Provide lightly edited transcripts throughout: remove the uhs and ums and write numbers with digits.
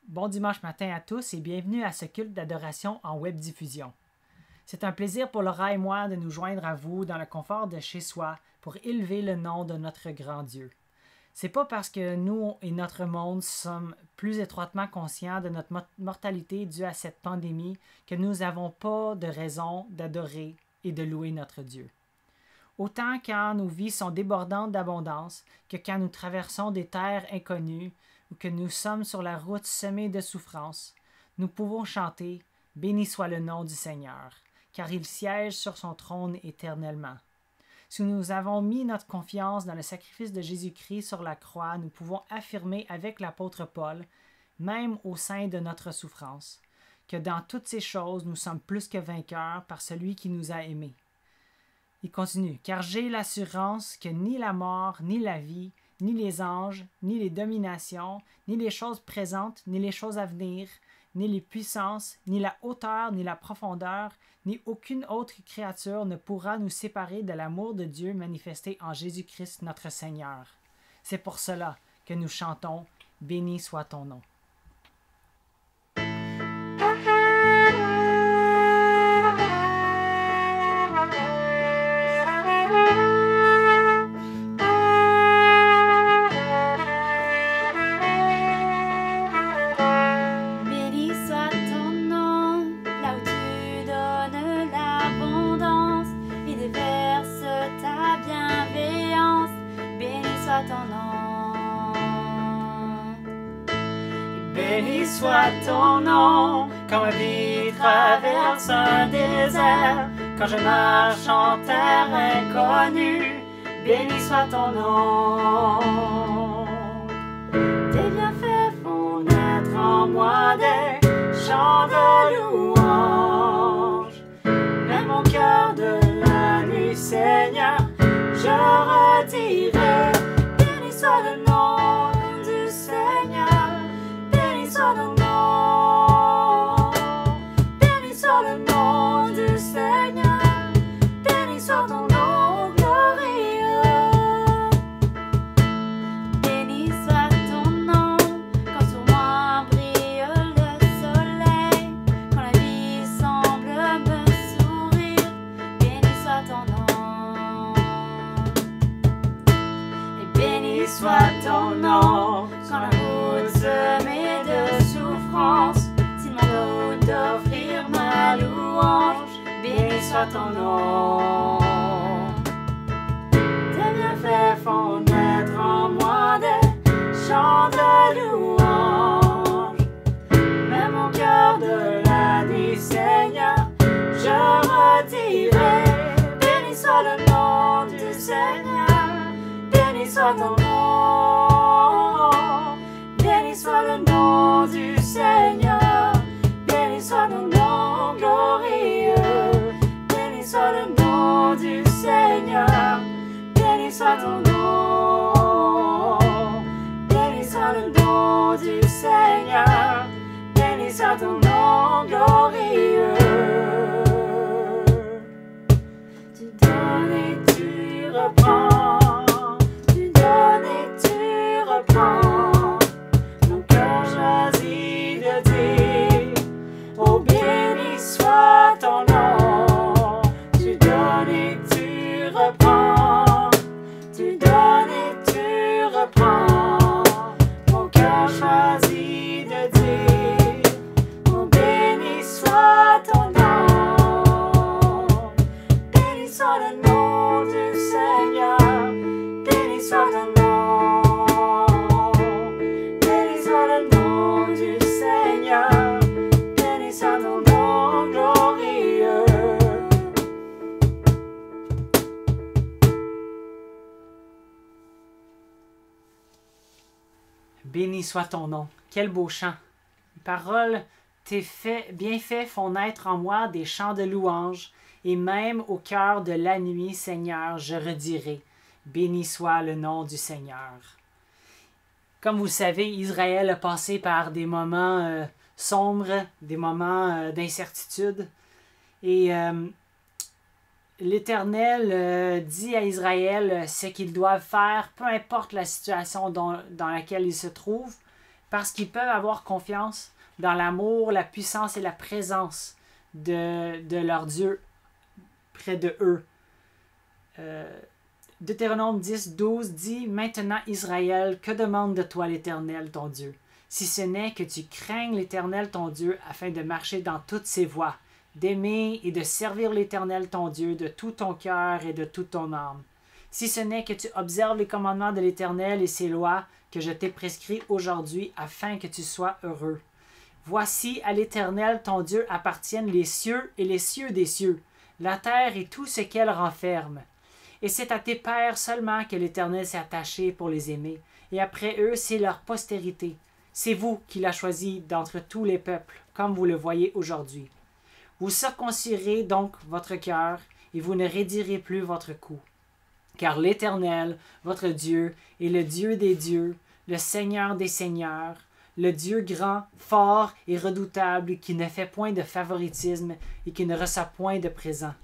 Bon dimanche matin à tous et bienvenue à ce culte d'adoration en web diffusion. C'est un plaisir pour Laura et moi de nous joindre à vous dans le confort de chez soi pour élever le nom de notre grand Dieu. C'est pas parce que nous et notre monde sommes plus étroitement conscients de notre mortalité due à cette pandémie que nous n'avons pas de raison d'adorer et de louer notre Dieu. Autant quand nos vies sont débordantes d'abondance que quand nous traversons des terres inconnues ou que nous sommes sur la route semée de souffrances, nous pouvons chanter « Béni soit le nom du Seigneur, car il siège sur son trône éternellement ». Si nous avons mis notre confiance dans le sacrifice de Jésus-Christ sur la croix, nous pouvons affirmer avec l'apôtre Paul, même au sein de notre souffrance, que dans toutes ces choses, nous sommes plus que vainqueurs par celui qui nous a aimés. Il continue, « Car j'ai l'assurance que ni la mort, ni la vie, ni les anges, ni les dominations, ni les choses présentes, ni les choses à venir, ni les puissances, ni la hauteur, ni la profondeur, ni aucune autre créature ne pourra nous séparer de l'amour de Dieu manifesté en Jésus-Christ notre Seigneur. C'est pour cela que nous chantons « Béni soit ton nom ». Béni soit ton nom, quand ma vie traverse un désert, quand je marche en terre inconnue, béni soit ton nom. Tes bienfaits font naître en moi des chants de louange, même mon cœur de la nuit, Seigneur, je redirai, béni soit le nom du Seigneur. Béni soit le nom du Seigneur, béni soit ton nom glorieux. Béni soit ton nom, quand sur moi brille le soleil, quand la vie semble me sourire, béni soit ton nom. Et béni soit ton nom, quand la route semée de souffrance, s'il m'en doute d'offrir ma louange, béni soit ton nom. Tes bienfaits font naître en moi des chants de louange, même mon cœur de la nuit, Seigneur, je redirai, béni soit le nom du Seigneur, béni soit ton nom. Béni soit le nom du Seigneur, béni soit ton nom glorieux. Béni soit le nom du Seigneur, béni soit ton nom. Béni soit le nom du Seigneur, béni soit ton nom glorieux. Tu donnes et tu reprends, tu donnes et tu reprends. Oh, béni soit ton nom, tu donnes et tu reprends, tu donnes et tu reprends. Mon cœur choisit de dire, oh, béni soit ton nom. Béni soit le nom du Seigneur, béni soit ton nom. Béni soit le nom du Seigneur, béni soit ton nom glorieux. Béni soit ton nom. Quel beau chant. Les paroles, tes bienfaits font naître en moi des chants de louange, et même au cœur de la nuit, Seigneur, je redirai, béni soit le nom du Seigneur. Comme vous le savez, Israël a passé par des moments sombres, des moments d'incertitude, et l'Éternel dit à Israël ce qu'ils doivent faire, peu importe la situation dans laquelle ils se trouvent, parce qu'ils peuvent avoir confiance dans l'amour, la puissance et la présence de leur Dieu près de eux. Deutéronome 10, 12 dit « Maintenant, Israël, que demande de toi l'Éternel, ton Dieu? Si ce n'est que tu craignes l'Éternel, ton Dieu, afin de marcher dans toutes ses voies, d'aimer et de servir l'Éternel, ton Dieu, de tout ton cœur et de toute ton âme. Si ce n'est que tu observes les commandements de l'Éternel et ses lois que je t'ai prescrits aujourd'hui, afin que tu sois heureux. Voici, à l'Éternel, ton Dieu, appartiennent les cieux et les cieux des cieux, la terre et tout ce qu'elle renferme. Et c'est à tes pères seulement que l'Éternel s'est attaché pour les aimer, et après eux, c'est leur postérité. C'est vous qui l'a choisi d'entre tous les peuples, comme vous le voyez aujourd'hui. Vous circoncirez donc votre cœur, et vous ne raidirez plus votre cou. Car l'Éternel, votre Dieu, est le Dieu des dieux, le Seigneur des seigneurs, le Dieu grand, fort et redoutable, qui ne fait point de favoritisme et qui ne reçoit point de présent,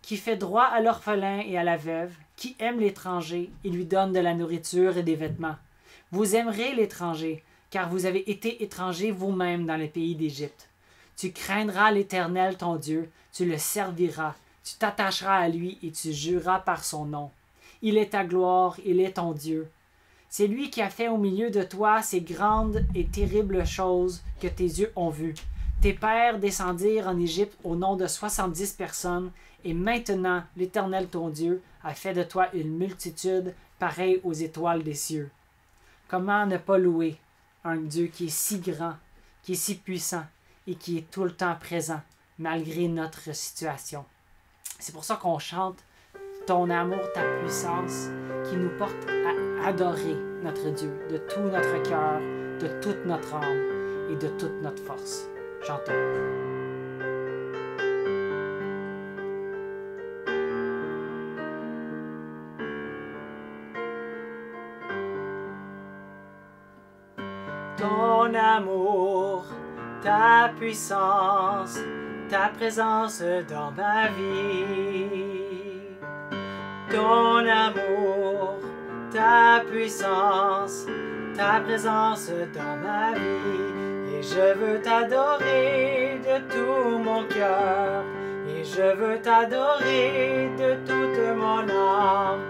qui fait droit à l'orphelin et à la veuve, qui aime l'étranger et lui donne de la nourriture et des vêtements. Vous aimerez l'étranger, car vous avez été étrangers vous-même dans le pays d'Égypte. Tu craindras l'Éternel ton Dieu, tu le serviras, tu t'attacheras à lui et tu jureras par son nom. Il est ta gloire, il est ton Dieu. C'est lui qui a fait au milieu de toi ces grandes et terribles choses que tes yeux ont vues. Tes pères descendirent en Égypte au nom de 70 personnes, et maintenant l'Éternel ton Dieu a fait de toi une multitude pareille aux étoiles des cieux. Comment ne pas louer un Dieu qui est si grand, qui est si puissant et qui est tout le temps présent, malgré notre situation? C'est pour ça qu'on chante ton amour, ta puissance, qui nous porte à adorer notre Dieu de tout notre cœur, de toute notre âme et de toute notre force. Chantons. Ton amour, ta puissance, ta présence dans ma vie. Ton amour, ta puissance, ta présence dans ma vie. Et je veux t'adorer de tout mon cœur. Et je veux t'adorer de toute mon âme.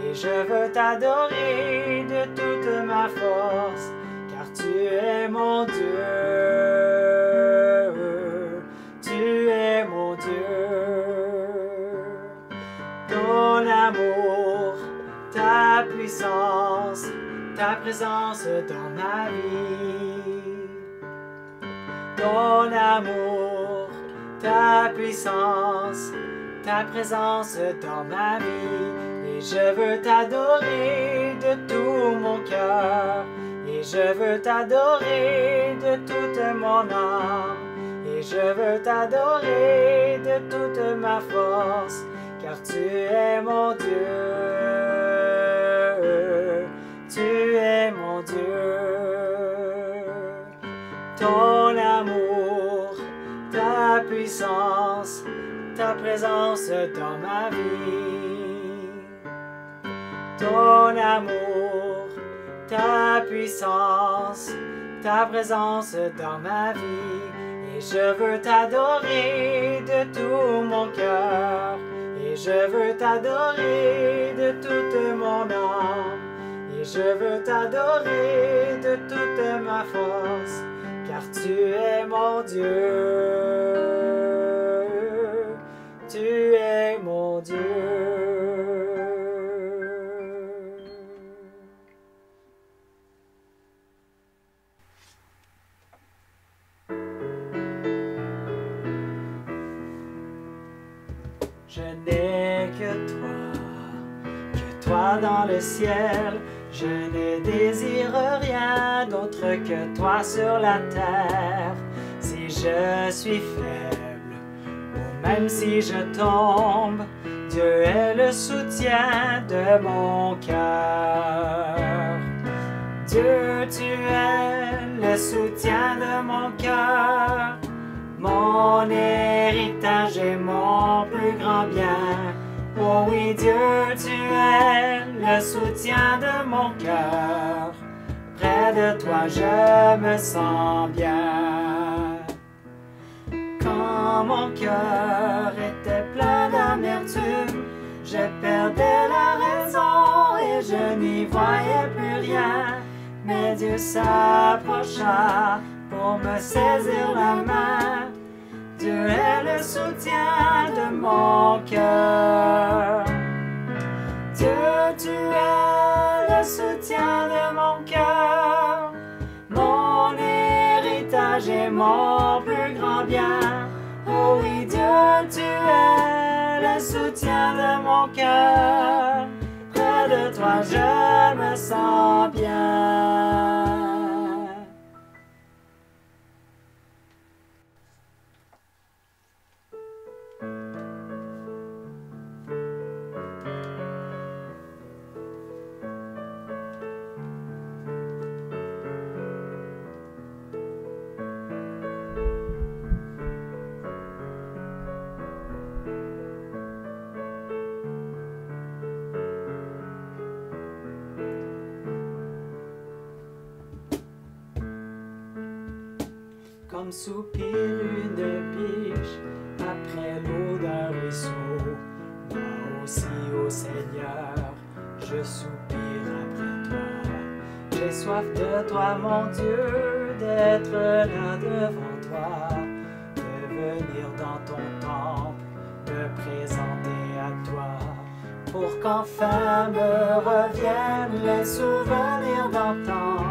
Et je veux t'adorer de toute ma force. Car tu es mon Dieu. Tu es mon Dieu. Ton amour, ta puissance, ta présence dans ma vie. Ton amour, ta puissance, ta présence dans ma vie. Et je veux t'adorer de tout mon cœur. Et je veux t'adorer de toute mon âme. Et je veux t'adorer de toute ma force. Car tu es mon Dieu, tu es mon Dieu. Ton amour, ta puissance, ta présence dans ma vie. Ton amour, ta puissance, ta présence dans ma vie. Et je veux t'adorer de tout mon cœur. Et je veux t'adorer de toute mon âme. Et je veux t'adorer de toute ma force. Car tu es mon Dieu. Tu es mon Dieu. Je n'ai que toi dans le ciel. Je ne désire rien d'autre que toi sur la terre. Si je suis faible, ou même si je tombe, Dieu est le soutien de mon cœur. Dieu, tu es le soutien de mon cœur. Mon héritage est mon plus grand bien. Oh oui, Dieu, tu es le soutien de mon cœur. Près de toi je me sens bien. Quand mon cœur était plein d'amertume, je perdais la raison et je n'y voyais plus rien. Mais Dieu s'approcha pour me saisir la main. Dieu est le soutien de mon cœur. Dieu, tu es le soutien de mon cœur, mon héritage et mon plus grand bien. Oh oui, Dieu, tu es le soutien de mon cœur. Près de toi, je me sens bien. Comme soupire une biche après l'eau d'un ruisseau, moi aussi, ô Seigneur, je soupire après toi. J'ai soif de toi, mon Dieu, d'être là devant toi, de venir dans ton temple, me présenter à toi, pour qu'enfin me reviennent les souvenirs d'antan,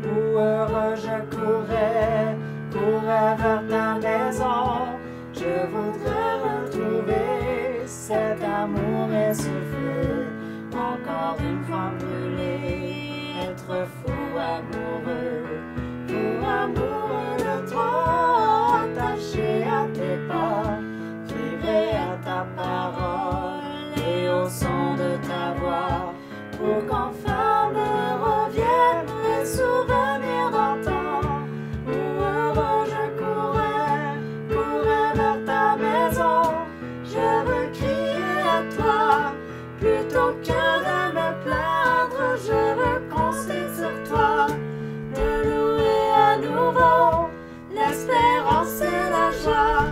où heureux je courais vers ta maison. Je voudrais retrouver cet amour et ce feu, encore une fois brûlé, être fou amoureux de toi, attaché à tes pas, vivre à ta parole et au son de ta voix, pour qu'enfin me reviennent les souvenirs d'antan. Plutôt que de me plaindre, je veux compter sur toi, te louer à nouveau. L'espérance et la joie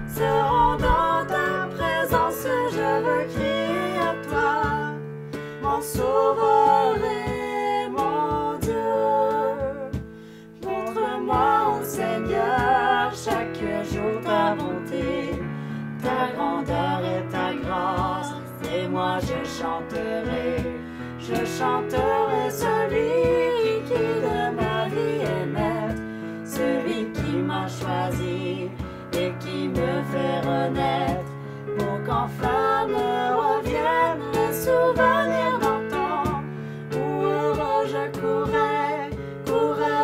seront dans ta présence. Je veux crier à toi, mon sauveur et mon Dieu. Montre-moi, ô Seigneur, chaque jour ta bonté, ta grandeur et ta grâce. Et moi je chanterai celui qui de ma vie est maître, celui qui m'a choisi et qui me fait renaître, pour qu'enfin me reviennent les souvenirs d'antan, où heureux je courais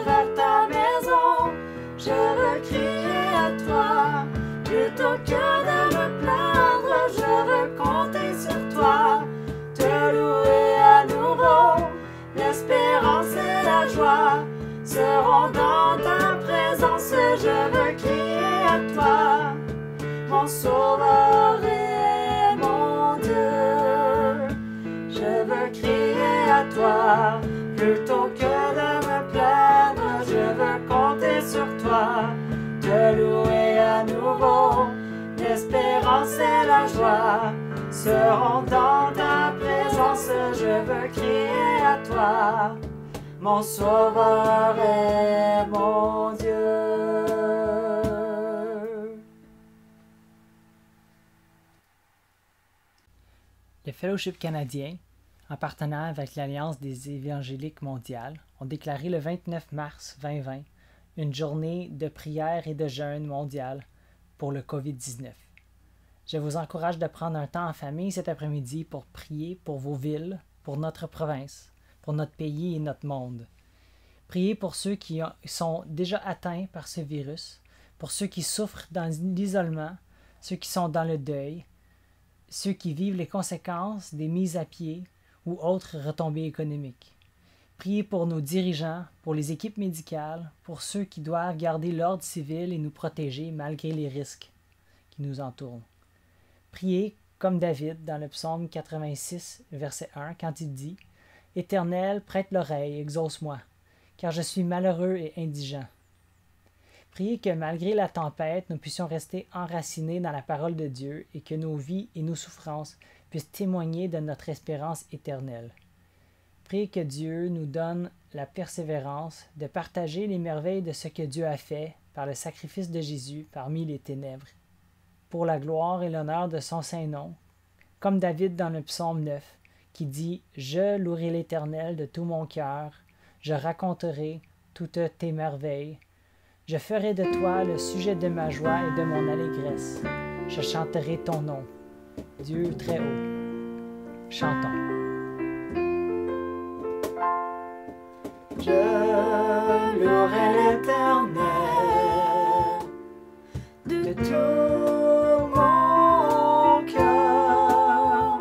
vers ta maison. Je veux crier à toi, plutôt que de me plaindre, je veux compter sur toi, te louer à nouveau. L'espérance et la joie seront dans ta présence. Je veux crier à toi, mon sauveur et mon Dieu. Je veux crier à toi, plutôt que de me plaindre, je veux compter sur toi, te louer à nouveau. L'espérance et la joie seront dans ta présence. Je veux crier à toi, mon sauveur et mon Dieu. Le Fellowship canadien, en partenariat avec l'Alliance des évangéliques mondiales, ont déclaré le 29 mars 2020 une journée de prière et de jeûne mondial pour le COVID-19. Je vous encourage de prendre un temps en famille cet après-midi pour prier pour vos villes, pour notre province, pour notre pays et notre monde. Priez pour ceux qui sont déjà atteints par ce virus, pour ceux qui souffrent dans l'isolement, ceux qui sont dans le deuil, ceux qui vivent les conséquences des mises à pied ou autres retombées économiques. Priez pour nos dirigeants, pour les équipes médicales, pour ceux qui doivent garder l'ordre civil et nous protéger malgré les risques qui nous entourent. Priez comme David dans le psaume 86, verset 1, quand il dit « Éternel, prête l'oreille, exauce-moi, car je suis malheureux et indigent. Priez que malgré la tempête, nous puissions rester enracinés dans la parole de Dieu et que nos vies et nos souffrances puissent témoigner de notre espérance éternelle. Priez que Dieu nous donne la persévérance de partager les merveilles de ce que Dieu a fait par le sacrifice de Jésus parmi les ténèbres, pour la gloire et l'honneur de son saint nom, comme David dans le psaume 9, qui dit « Je louerai l'Éternel de tout mon cœur, je raconterai toutes tes merveilles. Je ferai de toi le sujet de ma joie et de mon allégresse. Je chanterai ton nom, Dieu très haut. » Chantons. Je louerai l'Éternel de tout mon cœur.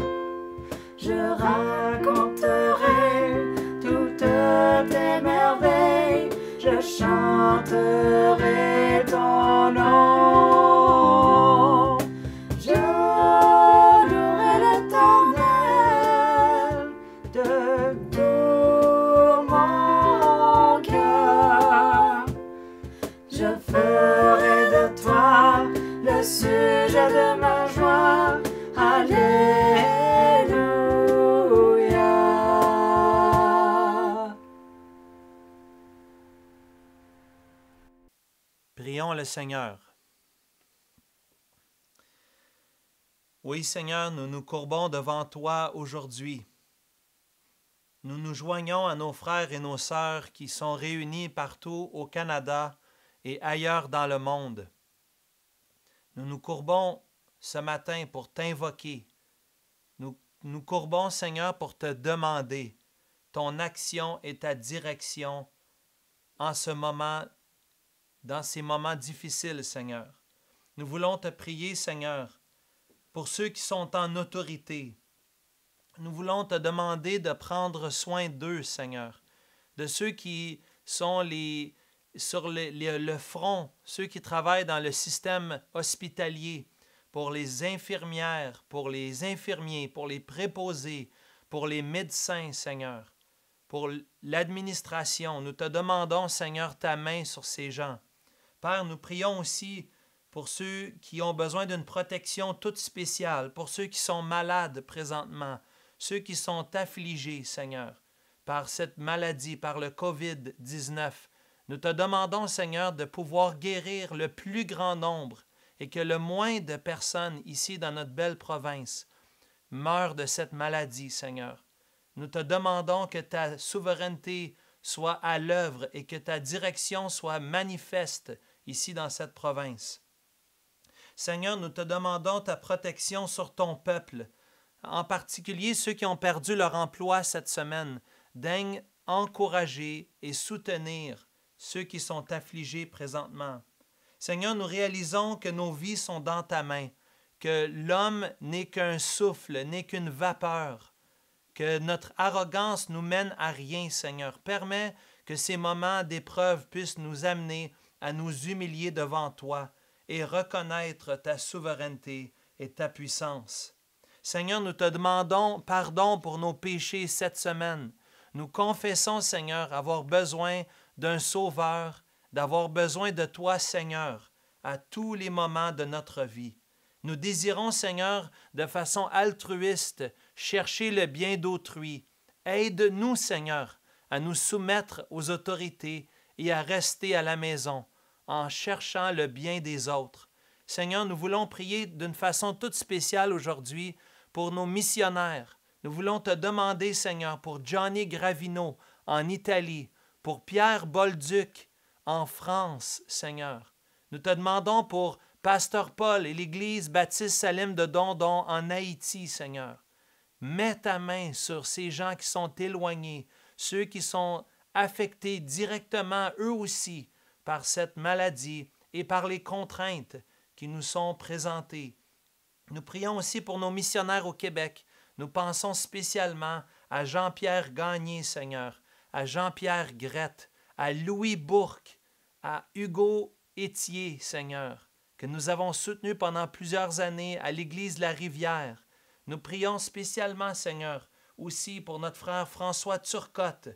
Je raconterai toutes tes merveilles. Je chanterai ton nom. Je louerai l'Éternel de tout mon cœur. Je ferai de toi le sujet de ma joie. Alléluia. Prions le Seigneur. Oui, Seigneur, nous nous courbons devant toi aujourd'hui. Nous nous joignons à nos frères et nos sœurs qui sont réunis partout au Canada et ailleurs dans le monde. Nous nous courbons ce matin pour t'invoquer. Nous courbons, Seigneur, pour te demander ton action et ta direction en ce moment, dans ces moments difficiles, Seigneur. Nous voulons te prier, Seigneur, pour ceux qui sont en autorité. Nous voulons te demander de prendre soin d'eux, Seigneur, de ceux qui sont sur le front, ceux qui travaillent dans le système hospitalier, pour les infirmières, pour les infirmiers, pour les préposés, pour les médecins, Seigneur, pour l'administration. Nous te demandons, Seigneur, ta main sur ces gens. Père, nous prions aussi pour ceux qui ont besoin d'une protection toute spéciale, pour ceux qui sont malades présentement, ceux qui sont affligés, Seigneur, par cette maladie, par le COVID-19. Nous te demandons, Seigneur, de pouvoir guérir le plus grand nombre et que le moins de personnes ici dans notre belle province meurent de cette maladie, Seigneur. Nous te demandons que ta souveraineté soit à l'œuvre et que ta direction soit manifeste ici dans cette province. Seigneur, nous te demandons ta protection sur ton peuple, en particulier ceux qui ont perdu leur emploi cette semaine. Daigne encourager et soutenir ceux qui sont affligés présentement. Seigneur, nous réalisons que nos vies sont dans ta main, que l'homme n'est qu'un souffle, n'est qu'une vapeur, que notre arrogance nous mène à rien, Seigneur. Permets que ces moments d'épreuve puissent nous amener à nous humilier devant toi et reconnaître ta souveraineté et ta puissance. Seigneur, nous te demandons pardon pour nos péchés cette semaine. Nous confessons, Seigneur, avoir besoin d'un sauveur, d'avoir besoin de toi, Seigneur, à tous les moments de notre vie. Nous désirons, Seigneur, de façon altruiste, chercher le bien d'autrui. Aide-nous, Seigneur, à nous soumettre aux autorités et à rester à la maison en cherchant le bien des autres. Seigneur, nous voulons prier d'une façon toute spéciale aujourd'hui pour nos missionnaires. Nous voulons te demander, Seigneur, pour Johnny Gravino en Italie, pour Pierre Bolduc en France, Seigneur. Nous te demandons pour Pasteur Paul et l'Église Baptiste Salim de Dondon en Haïti, Seigneur. Mets ta main sur ces gens qui sont éloignés, ceux qui sont affectés directement, eux aussi, par cette maladie et par les contraintes qui nous sont présentées. Nous prions aussi pour nos missionnaires au Québec. Nous pensons spécialement à Jean-Pierre Gagné, Seigneur, à Jean-Pierre Grette, à Louis Bourque, à Hugo Étier, Seigneur, que nous avons soutenu pendant plusieurs années à l'Église La Rivière. Nous prions spécialement, Seigneur, aussi pour notre frère François Turcotte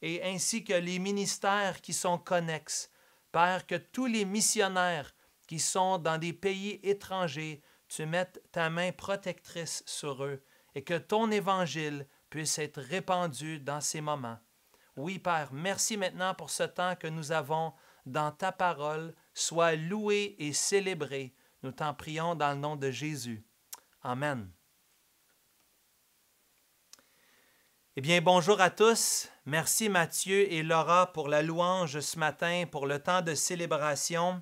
et ainsi que les ministères qui sont connexes. Père, que tous les missionnaires qui sont dans des pays étrangers, tu mettes ta main protectrice sur eux et que ton évangile puisse être répandu dans ces moments. Oui, Père, merci maintenant pour ce temps que nous avons dans ta parole. Sois loué et célébré. Nous t'en prions dans le nom de Jésus. Amen. Eh bien, bonjour à tous. Merci Mathieu et Laura pour la louange ce matin, pour le temps de célébration.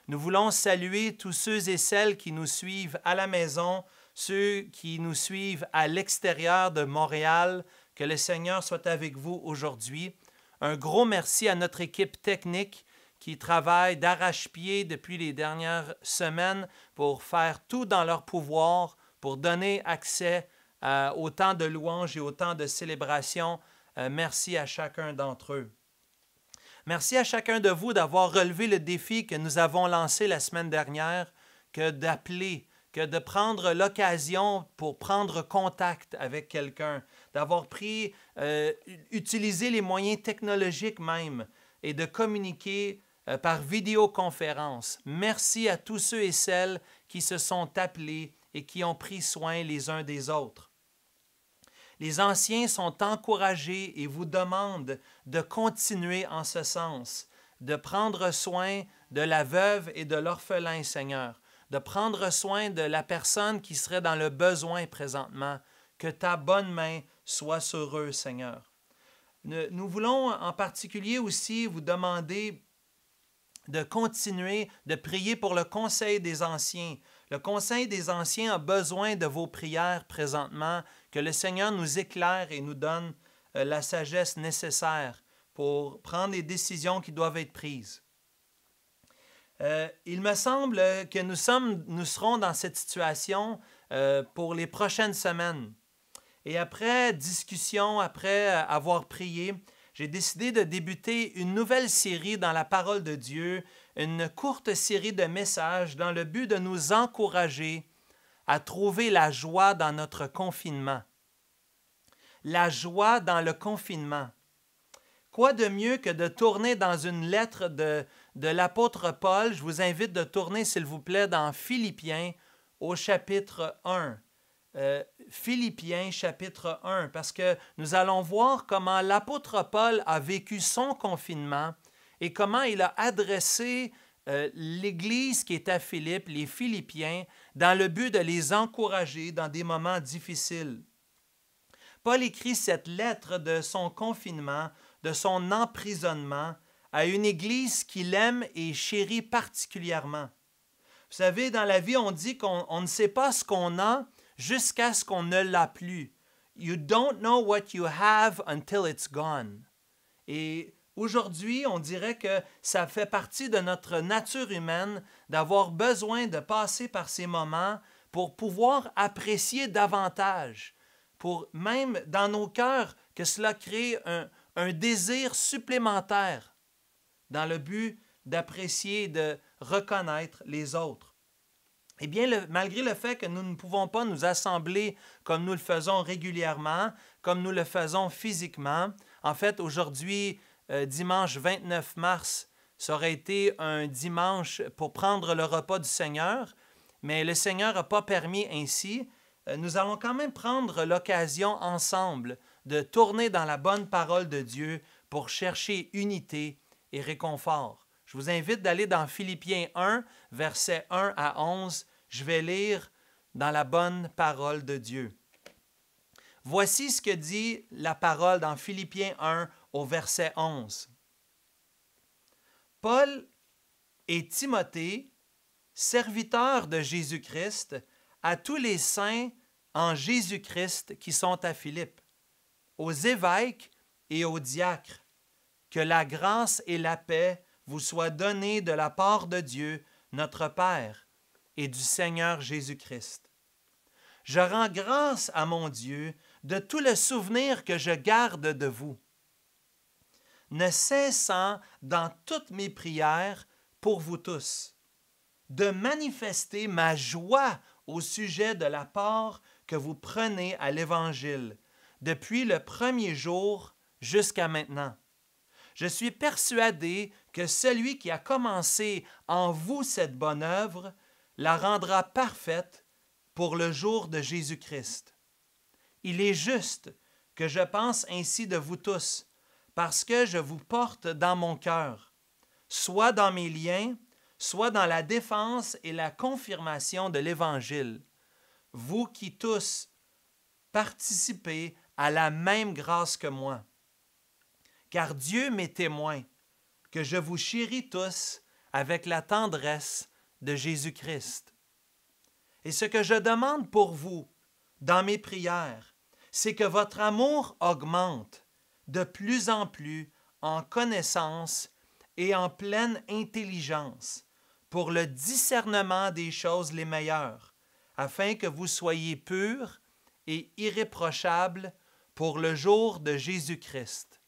Nous voulons saluer tous ceux et celles qui nous suivent à la maison, ceux qui nous suivent à l'extérieur de Montréal. Que le Seigneur soit avec vous aujourd'hui. Un gros merci à notre équipe technique qui travaille d'arrache-pied depuis les dernières semaines pour faire tout dans leur pouvoir pour donner accès au temps de louange et au temps de célébration. Merci à chacun d'entre eux. Merci à chacun de vous d'avoir relevé le défi que nous avons lancé la semaine dernière, que d'appeler, que de prendre l'occasion pour prendre contact avec quelqu'un, d'avoir utilisé les moyens technologiques même et de communiquer par vidéoconférence. Merci à tous ceux et celles qui se sont appelés et qui ont pris soin les uns des autres. Les anciens sont encouragés et vous demandent de continuer en ce sens, de prendre soin de la veuve et de l'orphelin, Seigneur, de prendre soin de la personne qui serait dans le besoin présentement, que ta bonne main soit sur eux, Seigneur. Nous voulons en particulier aussi vous demander de continuer de prier pour le Conseil des Anciens. Le Conseil des Anciens a besoin de vos prières présentement, que le Seigneur nous éclaire et nous donne la sagesse nécessaire pour prendre les décisions qui doivent être prises. Il me semble que nous serons dans cette situation pour les prochaines semaines. Et après discussion, après avoir prié, j'ai décidé de débuter une nouvelle série dans la parole de Dieu, une courte série de messages dans le but de nous encourager à trouver la joie dans notre confinement. La joie dans le confinement. Quoi de mieux que de tourner dans une lettre de l'apôtre Paul? Je vous invite de tourner, s'il vous plaît, dans Philippiens au chapitre 1. Philippiens chapitre 1, parce que nous allons voir comment l'apôtre Paul a vécu son confinement et comment il a adressé l'Église qui est à Philippe, les Philippiens, dans le but de les encourager dans des moments difficiles. Paul écrit cette lettre de son confinement, de son emprisonnement, à une Église qu'il aime et chérit particulièrement. Vous savez, dans la vie, on dit qu'on ne sait pas ce qu'on a jusqu'à ce qu'on ne l'a plus. You don't know what you have until it's gone. Et aujourd'hui, on dirait que ça fait partie de notre nature humaine d'avoir besoin de passer par ces moments pour pouvoir apprécier davantage, pour même dans nos cœurs que cela crée un désir supplémentaire dans le but d'apprécier et de reconnaître les autres. Eh bien, malgré le fait que nous ne pouvons pas nous assembler comme nous le faisons régulièrement, comme nous le faisons physiquement, en fait, aujourd'hui, dimanche 29 mars, ça aurait été un dimanche pour prendre le repas du Seigneur, mais le Seigneur n'a pas permis ainsi. Nous allons quand même prendre l'occasion ensemble de tourner dans la bonne parole de Dieu pour chercher unité et réconfort. Je vous invite d'aller dans Philippiens 1, versets 1 à 11. Je vais lire dans la bonne parole de Dieu. Voici ce que dit la parole dans Philippiens 1 au verset 11. Paul et Timothée, serviteurs de Jésus-Christ, à tous les saints en Jésus-Christ qui sont à Philippe, aux évêques et aux diacres, que la grâce et la paix vous soient données de la part de Dieu, notre Père, et du Seigneur Jésus-Christ. Je rends grâce à mon Dieu de tout le souvenir que je garde de vous, ne cessant dans toutes mes prières pour vous tous, de manifester ma joie au sujet de la part que vous prenez à l'Évangile depuis le premier jour jusqu'à maintenant. Je suis persuadé que celui qui a commencé en vous cette bonne œuvre la rendra parfaite pour le jour de Jésus-Christ. Il est juste que je pense ainsi de vous tous, parce que je vous porte dans mon cœur, soit dans mes liens, soit dans la défense et la confirmation de l'Évangile, vous qui tous participez à la même grâce que moi. Car Dieu m'est témoin que je vous chéris tous avec la tendresse de Jésus-Christ. Et ce que je demande pour vous dans mes prières, c'est que votre amour augmente de plus en plus en connaissance et en pleine intelligence pour le discernement des choses les meilleures, afin que vous soyez purs et irréprochables pour le jour de Jésus-Christ,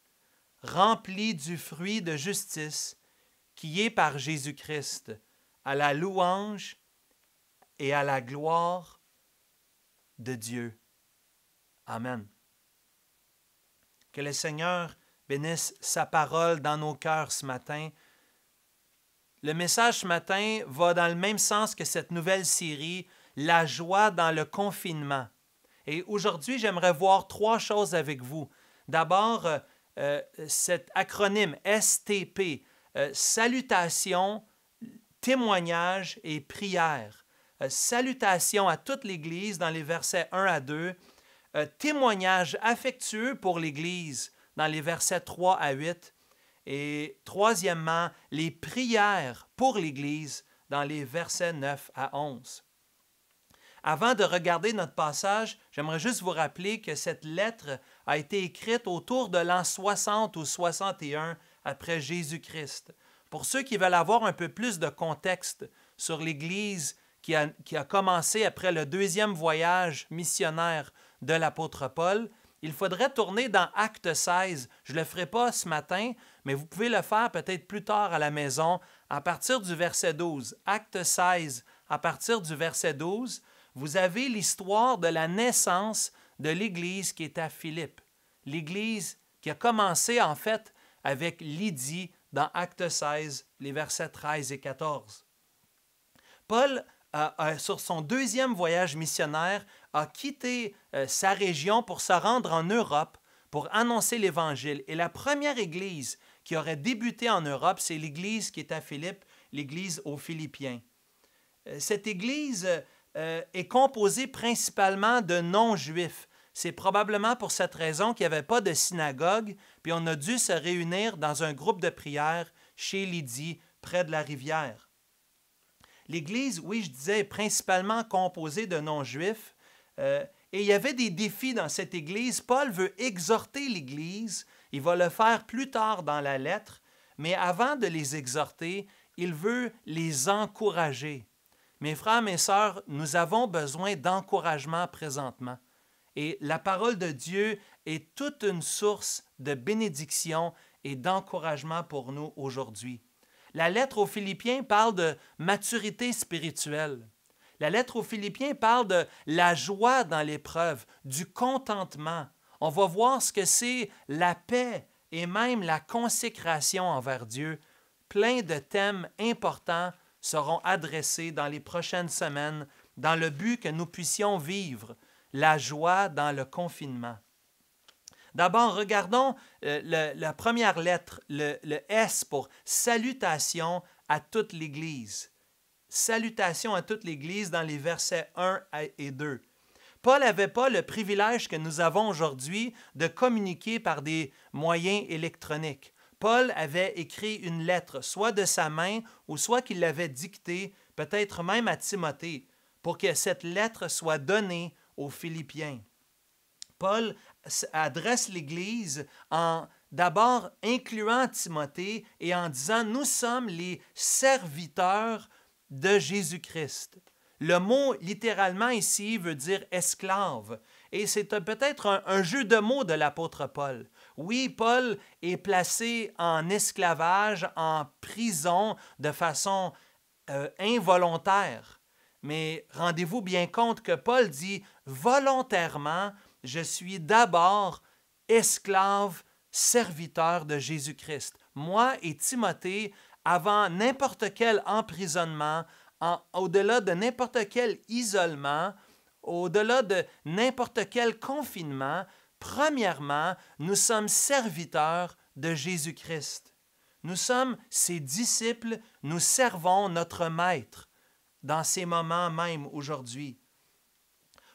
remplis du fruit de justice qui est par Jésus-Christ, à la louange et à la gloire de Dieu. Amen. Que le Seigneur bénisse sa parole dans nos cœurs ce matin. Le message ce matin va dans le même sens que cette nouvelle série, La joie dans le confinement. Et aujourd'hui, j'aimerais voir 3 choses avec vous. D'abord, cet acronyme STP, salutation, témoignage et prière. Salutation à toute l'Église dans les versets 1 à 2. Témoignage affectueux pour l'Église dans les versets 3 à 8. Et troisièmement, les prières pour l'Église dans les versets 9 à 11. Avant de regarder notre passage, j'aimerais juste vous rappeler que cette lettre a été écrite autour de l'an 60 ou 61 après Jésus-Christ. Pour ceux qui veulent avoir un peu plus de contexte sur l'Église qui a commencé après le 2e voyage missionnaire de l'apôtre Paul, il faudrait tourner dans Acte 16. Je ne le ferai pas ce matin, mais vous pouvez le faire peut-être plus tard à la maison, à partir du verset 12. Acte 16, à partir du verset 12, vous avez l'histoire de la naissance de l'Église qui est à Philippe. L'Église qui a commencé en fait avec Lydie dans Acte 16, les versets 13 et 14. Paul, sur son 2e voyage missionnaire, a quitté sa région pour se rendre en Europe pour annoncer l'Évangile. Et la première Église qui aurait débuté en Europe, c'est l'Église qui est à Philippe, l'Église aux Philippiens. Cette Église est composée principalement de non-juifs. C'est probablement pour cette raison qu'il n'y avait pas de synagogue, puis on a dû se réunir dans un groupe de prière chez Lydie, près de la rivière. L'Église, oui, je disais, est principalement composée de non-juifs, et il y avait des défis dans cette Église. Paul veut exhorter l'Église, il va le faire plus tard dans la lettre, mais avant de les exhorter, il veut les encourager. Mes frères, mes sœurs, nous avons besoin d'encouragement présentement. Et la parole de Dieu est toute une source de bénédiction et d'encouragement pour nous aujourd'hui. La lettre aux Philippiens parle de maturité spirituelle. La lettre aux Philippiens parle de la joie dans l'épreuve, du contentement. On va voir ce que c'est la paix et même la consécration envers Dieu. Plein de thèmes importants seront adressés dans les prochaines semaines dans le but que nous puissions vivre la joie dans le confinement. D'abord, regardons la première lettre, le S pour salutation à toute l'Église. Salutation à toute l'Église dans les versets 1 et 2. Paul n'avait pas le privilège que nous avons aujourd'hui de communiquer par des moyens électroniques. Paul avait écrit une lettre, soit de sa main ou soit qu'il l'avait dictée, peut-être même à Timothée, pour que cette lettre soit donnée aux Philippiens. Paul adresse l'Église en d'abord incluant Timothée et en disant « Nous sommes les serviteurs de Jésus-Christ ». Le mot littéralement ici veut dire « esclave ». Et c'est peut-être un jeu de mots de l'apôtre Paul. Oui, Paul est placé en esclavage, en prison de façon involontaire. Mais rendez-vous bien compte que Paul dit volontairement, je suis d'abord esclave serviteurs de Jésus-Christ. Moi et Timothée, avant n'importe quel emprisonnement, au-delà de n'importe quel isolement, au-delà de n'importe quel confinement, premièrement, nous sommes serviteurs de Jésus-Christ. Nous sommes ses disciples, nous servons notre Maître dans ces moments même aujourd'hui.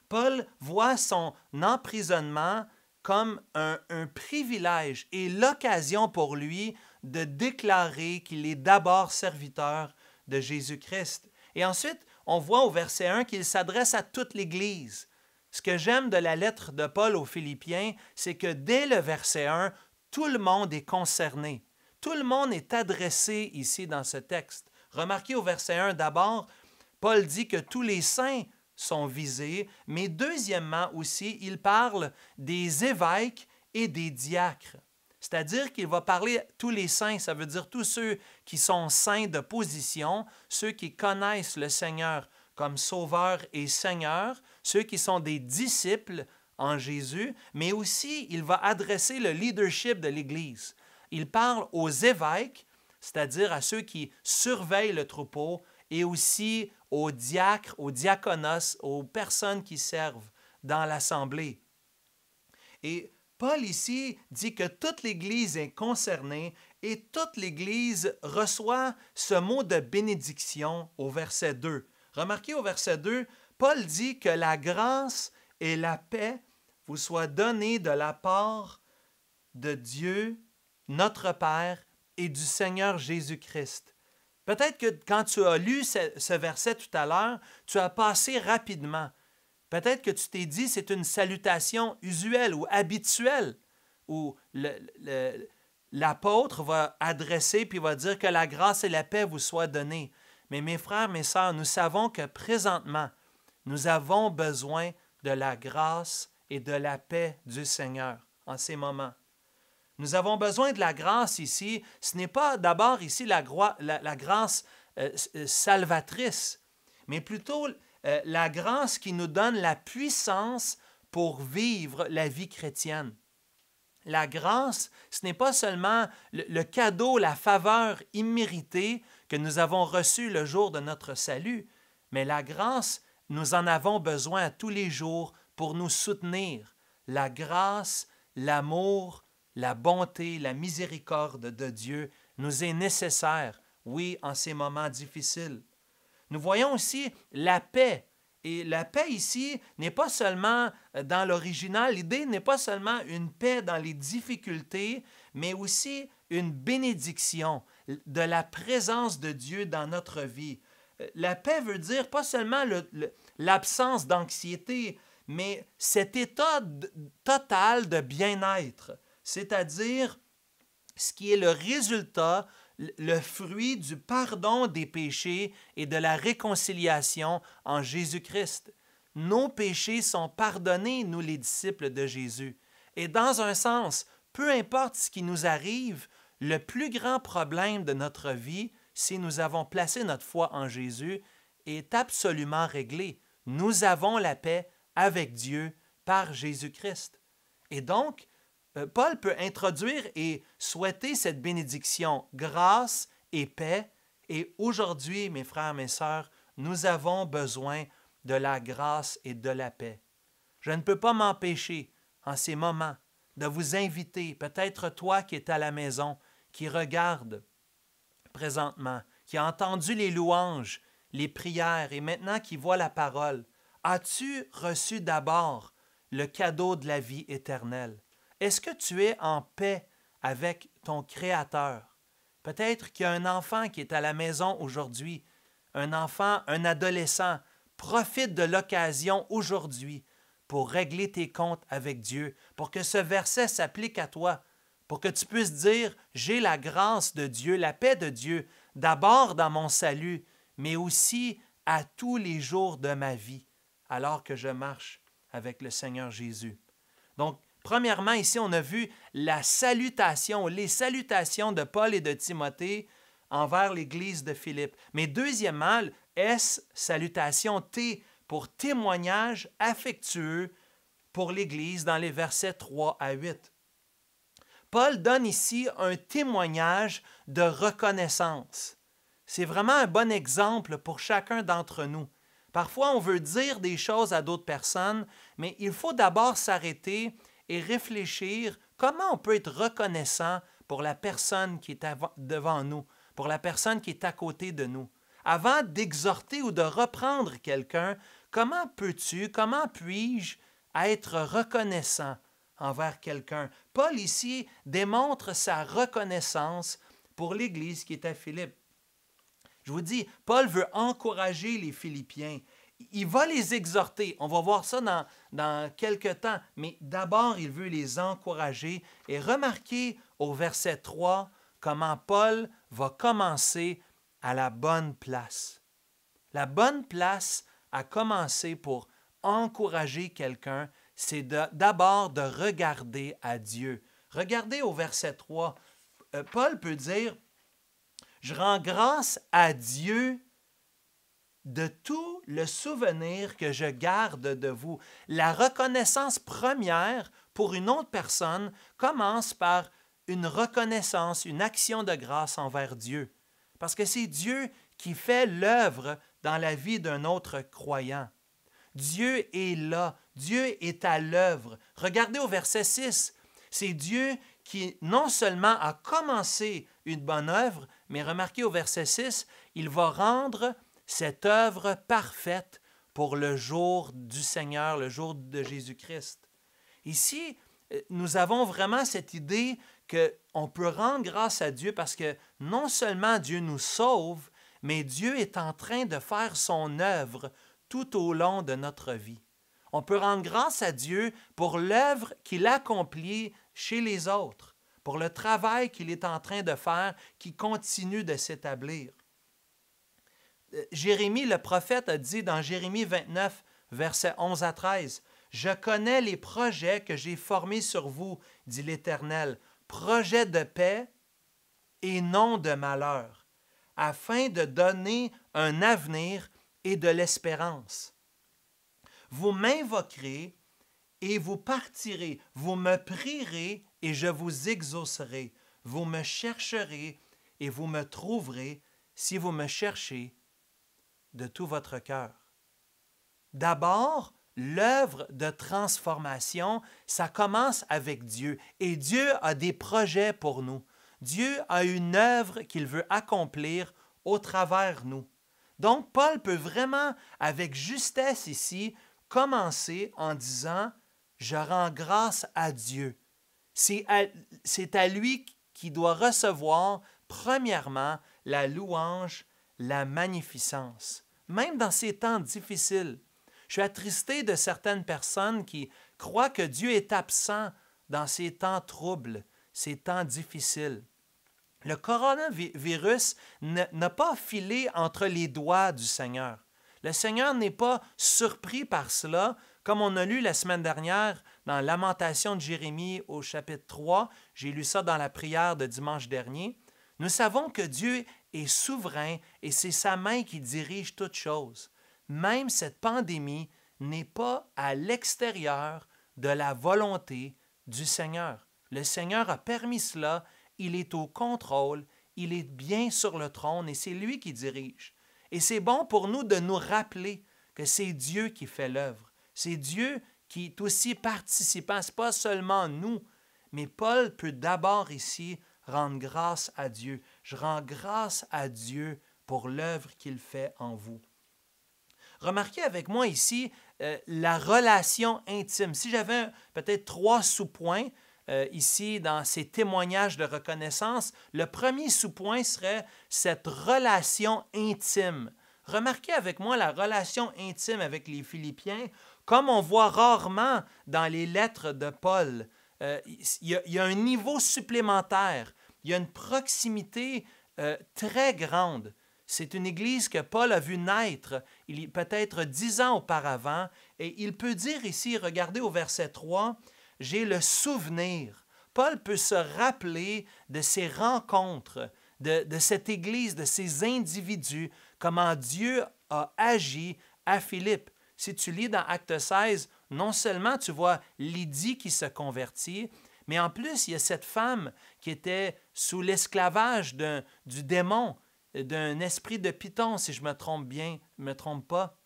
Paul voit son emprisonnement comme un privilège et l'occasion pour lui de déclarer qu'il est d'abord serviteur de Jésus-Christ. Et ensuite, on voit au verset 1 qu'il s'adresse à toute l'Église. Ce que j'aime de la lettre de Paul aux Philippiens, c'est que dès le verset 1, tout le monde est concerné. Tout le monde est adressé ici dans ce texte. Remarquez au verset 1 d'abord, Paul dit que tous les saints sont visés, mais deuxièmement aussi, il parle des évêques et des diacres. C'est-à-dire qu'il va parler tous les saints, ça veut dire tous ceux qui sont saints de position, ceux qui connaissent le Seigneur comme Sauveur et Seigneur, ceux qui sont des disciples en Jésus, mais aussi il va adresser le leadership de l'Église. Il parle aux évêques, c'est-à-dire à ceux qui surveillent le troupeau, et aussi aux diacres, aux diaconos, aux personnes qui servent dans l'assemblée. Et Paul ici dit que toute l'Église est concernée et toute l'Église reçoit ce mot de bénédiction au verset 2. Remarquez au verset 2, Paul dit que la grâce et la paix vous soient données de la part de Dieu, notre Père, et du Seigneur Jésus-Christ. Peut-être que quand tu as lu ce verset tout à l'heure, tu as passé rapidement. Peut-être que tu t'es dit c'est une salutation usuelle ou habituelle, où l'apôtre va adresser puis va dire que la grâce et la paix vous soient données. Mais mes frères, mes sœurs, nous savons que présentement, nous avons besoin de la grâce et de la paix du Seigneur en ces moments. Nous avons besoin de la grâce ici. Ce n'est pas d'abord ici la grâce salvatrice, mais plutôt la grâce qui nous donne la puissance pour vivre la vie chrétienne. La grâce, ce n'est pas seulement le cadeau, la faveur imméritée que nous avons reçue le jour de notre salut, mais la grâce, nous en avons besoin à tous les jours pour nous soutenir. La grâce, l'amour, la bonté, la miséricorde de Dieu nous est nécessaire, oui, en ces moments difficiles. Nous voyons aussi la paix. Et la paix ici n'est pas seulement dans l'original, l'idée n'est pas seulement une paix dans les difficultés, mais aussi une bénédiction de la présence de Dieu dans notre vie. La paix veut dire pas seulement l'absence d'anxiété, mais cet état total de bien-être. C'est-à-dire ce qui est le résultat, le fruit du pardon des péchés et de la réconciliation en Jésus-Christ. Nos péchés sont pardonnés, nous les disciples de Jésus. Et dans un sens, peu importe ce qui nous arrive, le plus grand problème de notre vie, si nous avons placé notre foi en Jésus, est absolument réglé. Nous avons la paix avec Dieu par Jésus-Christ. Et donc, Paul peut introduire et souhaiter cette bénédiction, grâce et paix. Et aujourd'hui, mes frères, mes sœurs, nous avons besoin de la grâce et de la paix. Je ne peux pas m'empêcher, en ces moments, de vous inviter, peut-être toi qui es à la maison, qui regarde présentement, qui a entendu les louanges, les prières et maintenant qui voit la parole. As-tu reçu d'abord le cadeau de la vie éternelle? Est-ce que tu es en paix avec ton Créateur? Peut-être qu'il y a un enfant qui est à la maison aujourd'hui, un enfant, un adolescent. Profite de l'occasion aujourd'hui pour régler tes comptes avec Dieu, pour que ce verset s'applique à toi, pour que tu puisses dire « J'ai la grâce de Dieu, la paix de Dieu, d'abord dans mon salut, mais aussi à tous les jours de ma vie, alors que je marche avec le Seigneur Jésus. » Donc, premièrement, ici, on a vu la salutation, les salutations de Paul et de Timothée envers l'Église de Philippe. Mais deuxièmement, S, salutation T, pour témoignage affectueux pour l'Église dans les versets 3 à 8. Paul donne ici un témoignage de reconnaissance. C'est vraiment un bon exemple pour chacun d'entre nous. Parfois, on veut dire des choses à d'autres personnes, mais il faut d'abord s'arrêter et réfléchir comment on peut être reconnaissant pour la personne qui est devant nous, pour la personne qui est à côté de nous. Avant d'exhorter ou de reprendre quelqu'un, comment puis-je être reconnaissant envers quelqu'un? Paul ici démontre sa reconnaissance pour l'Église qui est à Philippe. Je vous dis, Paul veut encourager les Philippiens. Il va les exhorter. On va voir ça dans quelques temps. Mais d'abord, il veut les encourager. Et remarquez au verset 3 comment Paul va commencer à la bonne place. La bonne place à commencer pour encourager quelqu'un, c'est d'abord de regarder à Dieu. Regardez au verset 3. Paul peut dire, « Je rends grâce à Dieu de tout le souvenir que je garde de vous. » La reconnaissance première pour une autre personne commence par une reconnaissance, une action de grâce envers Dieu. Parce que c'est Dieu qui fait l'œuvre dans la vie d'un autre croyant. Dieu est là, Dieu est à l'œuvre. Regardez au verset 6, c'est Dieu qui non seulement a commencé une bonne œuvre, mais remarquez au verset 6, il va rendre cette œuvre parfaite pour le jour du Seigneur, le jour de Jésus-Christ. Ici, nous avons vraiment cette idée qu'on peut rendre grâce à Dieu parce que non seulement Dieu nous sauve, mais Dieu est en train de faire son œuvre tout au long de notre vie. On peut rendre grâce à Dieu pour l'œuvre qu'il accomplit chez les autres, pour le travail qu'il est en train de faire, qui continue de s'établir. Jérémie, le prophète, a dit dans Jérémie 29, versets 11 à 13, « Je connais les projets que j'ai formés sur vous, dit l'Éternel, projets de paix et non de malheur, afin de donner un avenir et de l'espérance. Vous m'invoquerez et vous partirez, vous me prierez et je vous exaucerai, vous me chercherez et vous me trouverez si vous me cherchez de tout votre cœur. » D'abord, l'œuvre de transformation, ça commence avec Dieu. Et Dieu a des projets pour nous. Dieu a une œuvre qu'il veut accomplir au travers nous. Donc, Paul peut vraiment, avec justesse ici, commencer en disant « Je rends grâce à Dieu ». C'est à lui qui doit recevoir, premièrement, la louange, la magnificence. Même dans ces temps difficiles, je suis attristé de certaines personnes qui croient que Dieu est absent dans ces temps troubles, ces temps difficiles. Le coronavirus n'a pas filé entre les doigts du Seigneur. Le Seigneur n'est pas surpris par cela, comme on a lu la semaine dernière dans Lamentation de Jérémie au chapitre 3. J'ai lu ça dans la prière de dimanche dernier. Nous savons que Dieu est souverain et c'est sa main qui dirige toutes choses. Même cette pandémie n'est pas à l'extérieur de la volonté du Seigneur. Le Seigneur a permis cela, il est au contrôle, il est bien sur le trône et c'est lui qui dirige. Et c'est bon pour nous de nous rappeler que c'est Dieu qui fait l'œuvre. C'est Dieu qui est aussi participant, ce n'est pas seulement nous, mais Paul peut d'abord ici rendre grâce à Dieu. Je rends grâce à Dieu pour l'œuvre qu'il fait en vous. Remarquez avec moi ici la relation intime. Si j'avais peut-être 3 sous-points ici dans ces témoignages de reconnaissance, le premier sous-point serait cette relation intime. Remarquez avec moi la relation intime avec les Philippiens, comme on voit rarement dans les lettres de Paul. Il y a un niveau supplémentaire, il y a une proximité très grande. C'est une église que Paul a vu naître peut-être 10 ans auparavant et il peut dire ici, regardez au verset 3, « J'ai le souvenir ». Paul peut se rappeler de ces rencontres, de cette église, de ces individus, comment Dieu a agi à Philippe. Si tu lis dans Actes 16, non seulement tu vois Lydie qui se convertit, Mais en plus, il y a cette femme qui était sous l'esclavage du démon, d'un esprit de Python, si je me trompe bien, je ne me trompe pas.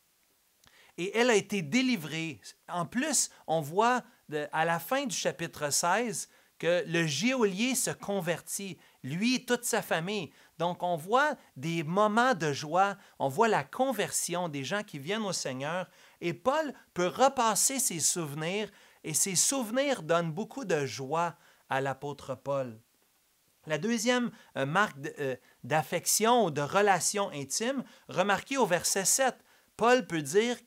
Et elle a été délivrée. En plus, on voit à la fin du chapitre 16 que le geôlier se convertit, lui et toute sa famille. Donc, on voit des moments de joie, on voit la conversion des gens qui viennent au Seigneur. Et Paul peut repasser ses souvenirs, et ces souvenirs donnent beaucoup de joie à l'apôtre Paul. La deuxième marque d'affection ou de relation intime, remarquez au verset 7, Paul peut dire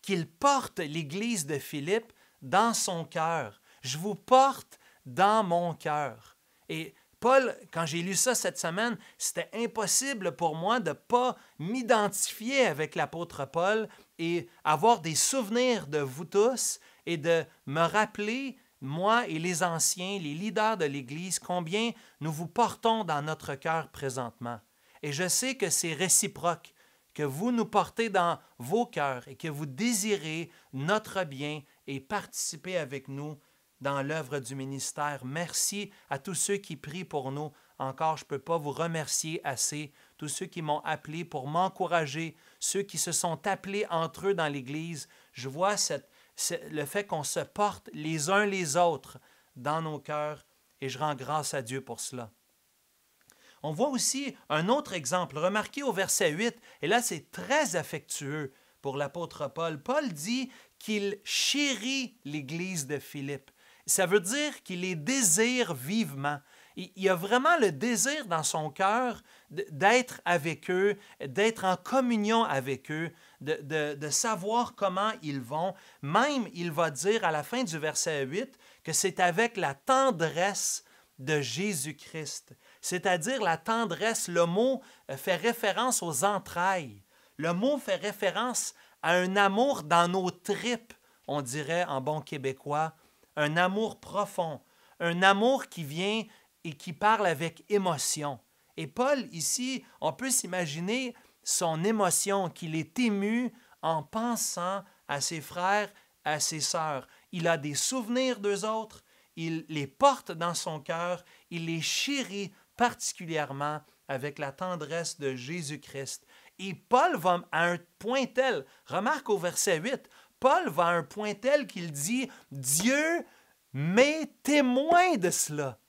qu'il porte l'Église de Philippe dans son cœur. Je vous porte dans mon cœur. Et Paul, quand j'ai lu ça cette semaine, c'était impossible pour moi de ne pas m'identifier avec l'apôtre Paul et avoir des souvenirs de vous tous et de me rappeler, moi et les anciens, les leaders de l'Église, combien nous vous portons dans notre cœur présentement. Et je sais que c'est réciproque, que vous nous portez dans vos cœurs et que vous désirez notre bien et participer avec nous dans l'œuvre du ministère. Merci à tous ceux qui prient pour nous. Encore, je ne peux pas vous remercier assez. Tous ceux qui m'ont appelé pour m'encourager, ceux qui se sont appelés entre eux dans l'Église. Je vois le fait qu'on se porte les uns les autres dans nos cœurs et je rends grâce à Dieu pour cela. On voit aussi un autre exemple. Remarquez au verset 8, et là c'est très affectueux pour l'apôtre Paul. Paul dit qu'il chérit l'Église de Philippe. Ça veut dire qu'il les désire vivement. Il a vraiment le désir dans son cœur d'être avec eux, d'être en communion avec eux, de savoir comment ils vont. Même, il va dire à la fin du verset 8 que c'est avec la tendresse de Jésus-Christ. C'est-à-dire la tendresse, le mot fait référence aux entrailles. Le mot fait référence à un amour dans nos tripes, on dirait en bon québécois, un amour profond, un amour qui vient et qui parle avec émotion. Et Paul, ici, on peut s'imaginer son émotion, qu'il est ému en pensant à ses frères, à ses sœurs. Il a des souvenirs d'eux autres, il les porte dans son cœur, il les chérit particulièrement avec la tendresse de Jésus-Christ. Et Paul va à un point tel, remarque au verset 8, Paul va à un point tel qu'il dit « Dieu m'est témoin de cela.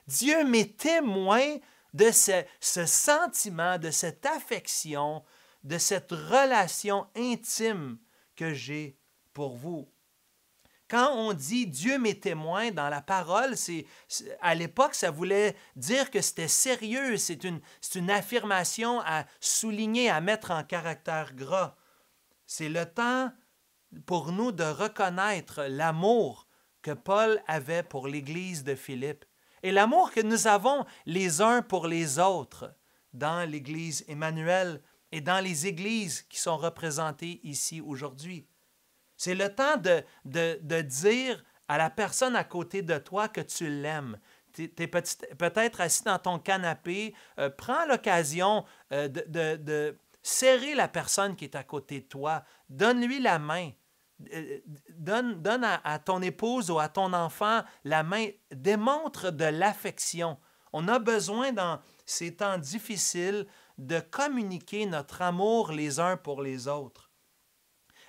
Dieu m'est témoin de ce sentiment, de cette affection, de cette relation intime que j'ai pour vous. » Quand on dit « Dieu m'est témoin » dans la parole, à l'époque, ça voulait dire que c'était sérieux, c'est une affirmation à souligner, à mettre en caractère gras. C'est le temps pour nous de reconnaître l'amour que Paul avait pour l'Église de Philippe et l'amour que nous avons les uns pour les autres dans l'Église Emmanuel et dans les églises qui sont représentées ici aujourd'hui. C'est le temps de dire à la personne à côté de toi que tu l'aimes. Tu es peut-être assis dans ton canapé, prends l'occasion de serrer la personne qui est à côté de toi. Donne-lui la main. Donne à ton épouse ou à ton enfant la main. Démontre de l'affection. On a besoin dans ces temps difficiles de communiquer notre amour les uns pour les autres.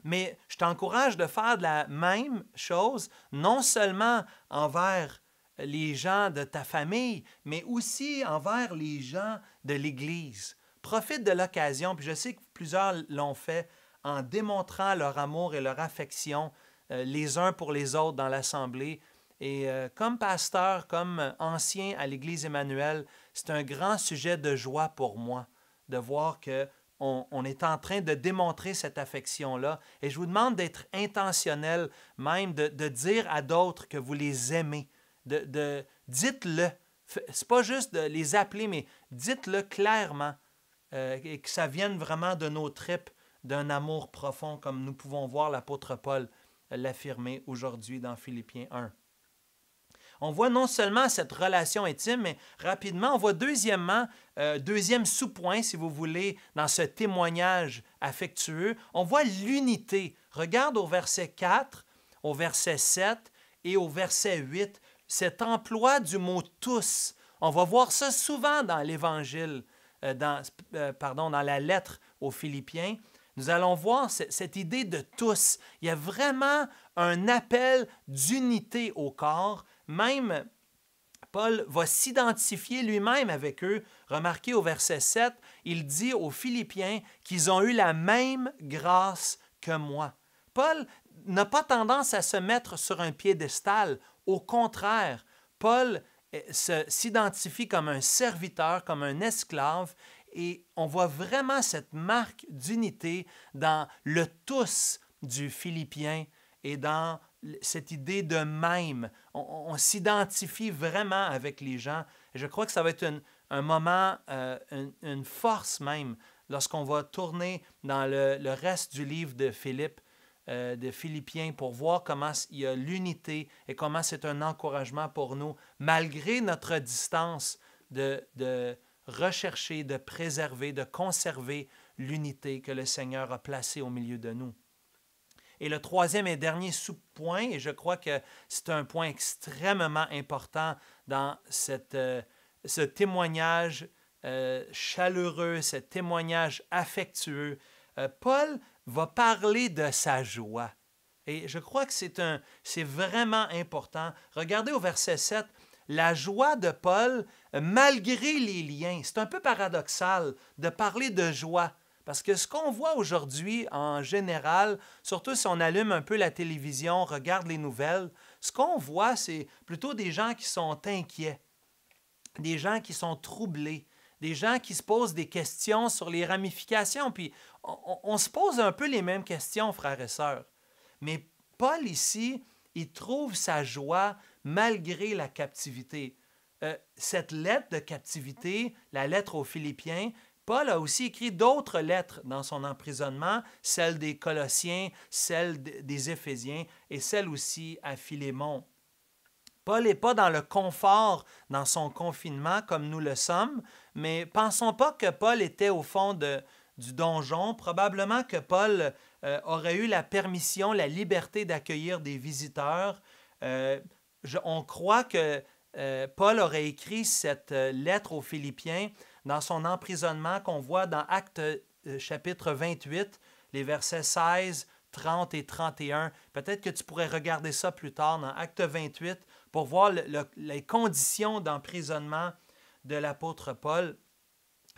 Mais je t'encourage de faire de la même chose, non seulement envers les gens de ta famille, mais aussi envers les gens de l'Église. Profite de l'occasion, puis je sais que plusieurs l'ont fait, en démontrant leur amour et leur affection les uns pour les autres dans l'Assemblée. Et comme pasteur, comme ancien à l'Église Emmanuel, c'est un grand sujet de joie pour moi de voir qu'on est en train de démontrer cette affection-là. Et je vous demande d'être intentionnel, même de dire à d'autres que vous les aimez. Dites-le. C'est pas juste de les appeler, mais dites-le clairement et que ça vienne vraiment de nos tripes, d'un amour profond, comme nous pouvons voir l'apôtre Paul l'affirmer aujourd'hui dans Philippiens 1. On voit non seulement cette relation intime, mais rapidement, on voit deuxième sous-point, si vous voulez, dans ce témoignage affectueux, on voit l'unité. Regarde au verset 4, au verset 7 et au verset 8, cet emploi du mot « tous ». On va voir ça souvent dans l'Évangile, dans la lettre aux Philippiens. Nous allons voir cette idée de tous. Il y a vraiment un appel d'unité au corps. Même Paul va s'identifier lui-même avec eux. Remarquez au verset 7, il dit aux Philippiens qu'ils ont eu la même grâce que moi. Paul n'a pas tendance à se mettre sur un piédestal. Au contraire, Paul s'identifie comme un serviteur, comme un esclave, et on voit vraiment cette marque d'unité dans le tous du Philippien et dans cette idée de même. On s'identifie vraiment avec les gens. Et je crois que ça va être un moment, une force même, lorsqu'on va tourner dans le reste du livre de Philippe, de Philippiens, pour voir comment il y a l'unité et comment c'est un encouragement pour nous, malgré notre distance, de rechercher, de préserver, de conserver l'unité que le Seigneur a placée au milieu de nous. Et le troisième et dernier sous-point, et je crois que c'est un point extrêmement important dans ce témoignage chaleureux, ce témoignage affectueux, Paul va parler de sa joie. Et je crois que c'est vraiment important. Regardez au verset 7, la joie de Paul, malgré les liens. C'est un peu paradoxal de parler de joie. Parce que ce qu'on voit aujourd'hui en général, surtout si on allume un peu la télévision, regarde les nouvelles, ce qu'on voit, c'est plutôt des gens qui sont inquiets, des gens qui sont troublés, des gens qui se posent des questions sur les ramifications. Puis on se pose un peu les mêmes questions, frères et sœurs. Mais Paul ici, il trouve sa joie malgré la captivité. Cette lettre de captivité, la lettre aux Philippiens, Paul a aussi écrit d'autres lettres dans son emprisonnement, celle des Colossiens, celle des Éphésiens et celle aussi à Philémon. Paul n'est pas dans le confort dans son confinement comme nous le sommes, mais pensons pas que Paul était au fond du donjon. Probablement que Paul aurait eu la permission, la liberté d'accueillir des visiteurs. On croit que Paul aurait écrit cette lettre aux Philippiens dans son emprisonnement qu'on voit dans Actes chapitre 28, les versets 16, 30 et 31. Peut-être que tu pourrais regarder ça plus tard dans Actes 28 pour voir les conditions d'emprisonnement de l'apôtre Paul.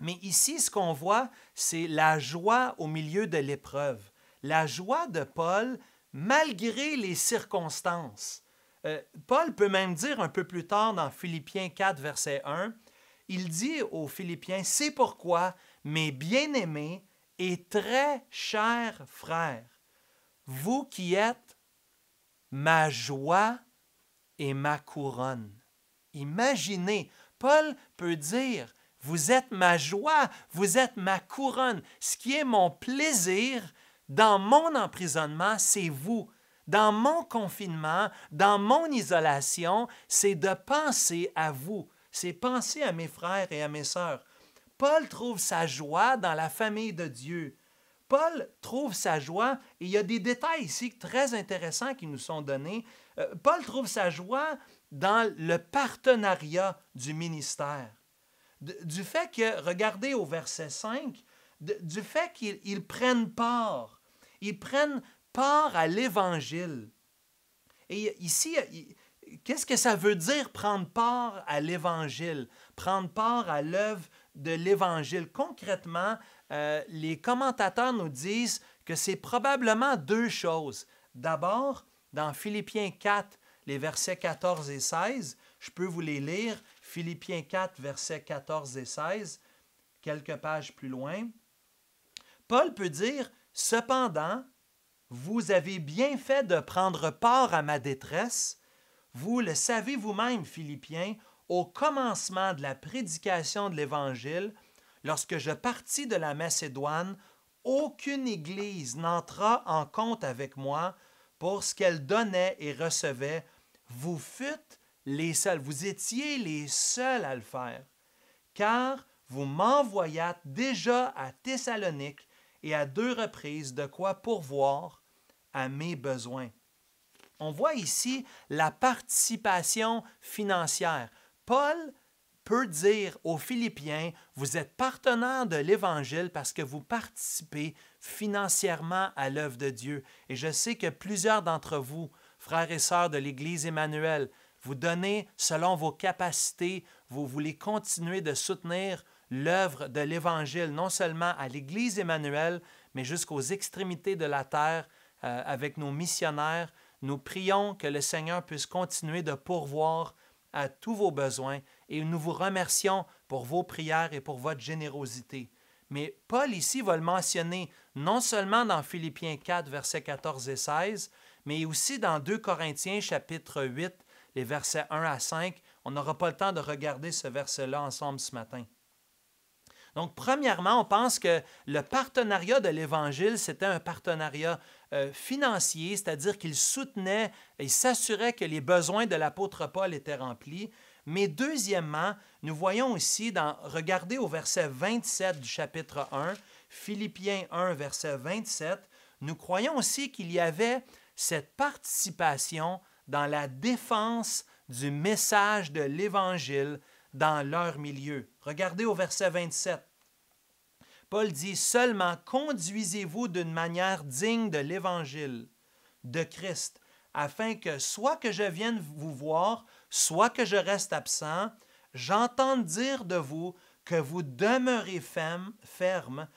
Mais ici, ce qu'on voit, c'est la joie au milieu de l'épreuve. La joie de Paul malgré les circonstances. Paul peut même dire un peu plus tard dans Philippiens 4, verset 1, il dit aux Philippiens, « C'est pourquoi, mes bien-aimés et très chers frères, vous qui êtes ma joie et ma couronne. » Imaginez, Paul peut dire, « Vous êtes ma joie, vous êtes ma couronne. Ce qui est mon plaisir dans mon emprisonnement, c'est vous. Dans mon confinement, dans mon isolation, c'est de penser à vous. C'est penser à mes frères et à mes sœurs. » Paul trouve sa joie dans la famille de Dieu. Paul trouve sa joie, et il y a des détails ici très intéressants qui nous sont donnés. Paul trouve sa joie dans le partenariat du ministère. Du fait que, regardez au verset 5, du fait qu'ils prennent part. Ils prennent part à l'Évangile. Et ici, qu'est-ce que ça veut dire prendre part à l'Évangile? Prendre part à l'œuvre de l'Évangile. Concrètement, les commentateurs nous disent que c'est probablement deux choses. D'abord, dans Philippiens 4, les versets 14 et 16, je peux vous les lire. Philippiens 4, versets 14 et 16, quelques pages plus loin. Paul peut dire, « Cependant, vous avez bien fait de prendre part à ma détresse. Vous le savez vous-même, Philippiens, au commencement de la prédication de l'Évangile, lorsque je partis de la Macédoine, aucune Église n'entra en compte avec moi pour ce qu'elle donnait et recevait. Vous fûtes les seuls, vous étiez les seuls à le faire, car vous m'envoyâtes déjà à Thessalonique et à 2 reprises de quoi pourvoir à mes besoins. » On voit ici la participation financière. Paul peut dire aux Philippiens, vous êtes partenaires de l'Évangile parce que vous participez financièrement à l'œuvre de Dieu. Et je sais que plusieurs d'entre vous, frères et sœurs de l'Église Emmanuel, vous donnez selon vos capacités, vous voulez continuer de soutenir l'œuvre de l'Évangile, non seulement à l'Église Emmanuel, mais jusqu'aux extrémités de la terre avec nos missionnaires. Nous prions que le Seigneur puisse continuer de pourvoir à tous vos besoins et nous vous remercions pour vos prières et pour votre générosité. Mais Paul ici va le mentionner non seulement dans Philippiens 4, versets 14 et 16, mais aussi dans 2 Corinthiens chapitre 8, les versets 1 à 5. On n'aura pas le temps de regarder ce verset-là ensemble ce matin. Donc, premièrement, on pense que le partenariat de l'Évangile, c'était un partenariat financier, c'est-à-dire qu'il soutenait et s'assurait que les besoins de l'apôtre Paul étaient remplis. Mais deuxièmement, nous voyons aussi, regardez au verset 27 du chapitre 1, Philippiens 1, verset 27, nous croyons aussi qu'il y avait cette participation dans la défense du message de l'Évangile dans leur milieu. Regardez au verset 27. Paul dit « Seulement conduisez-vous d'une manière digne de l'Évangile de Christ, afin que soit que je vienne vous voir, soit que je reste absent, j'entende dire de vous que vous demeurez ferme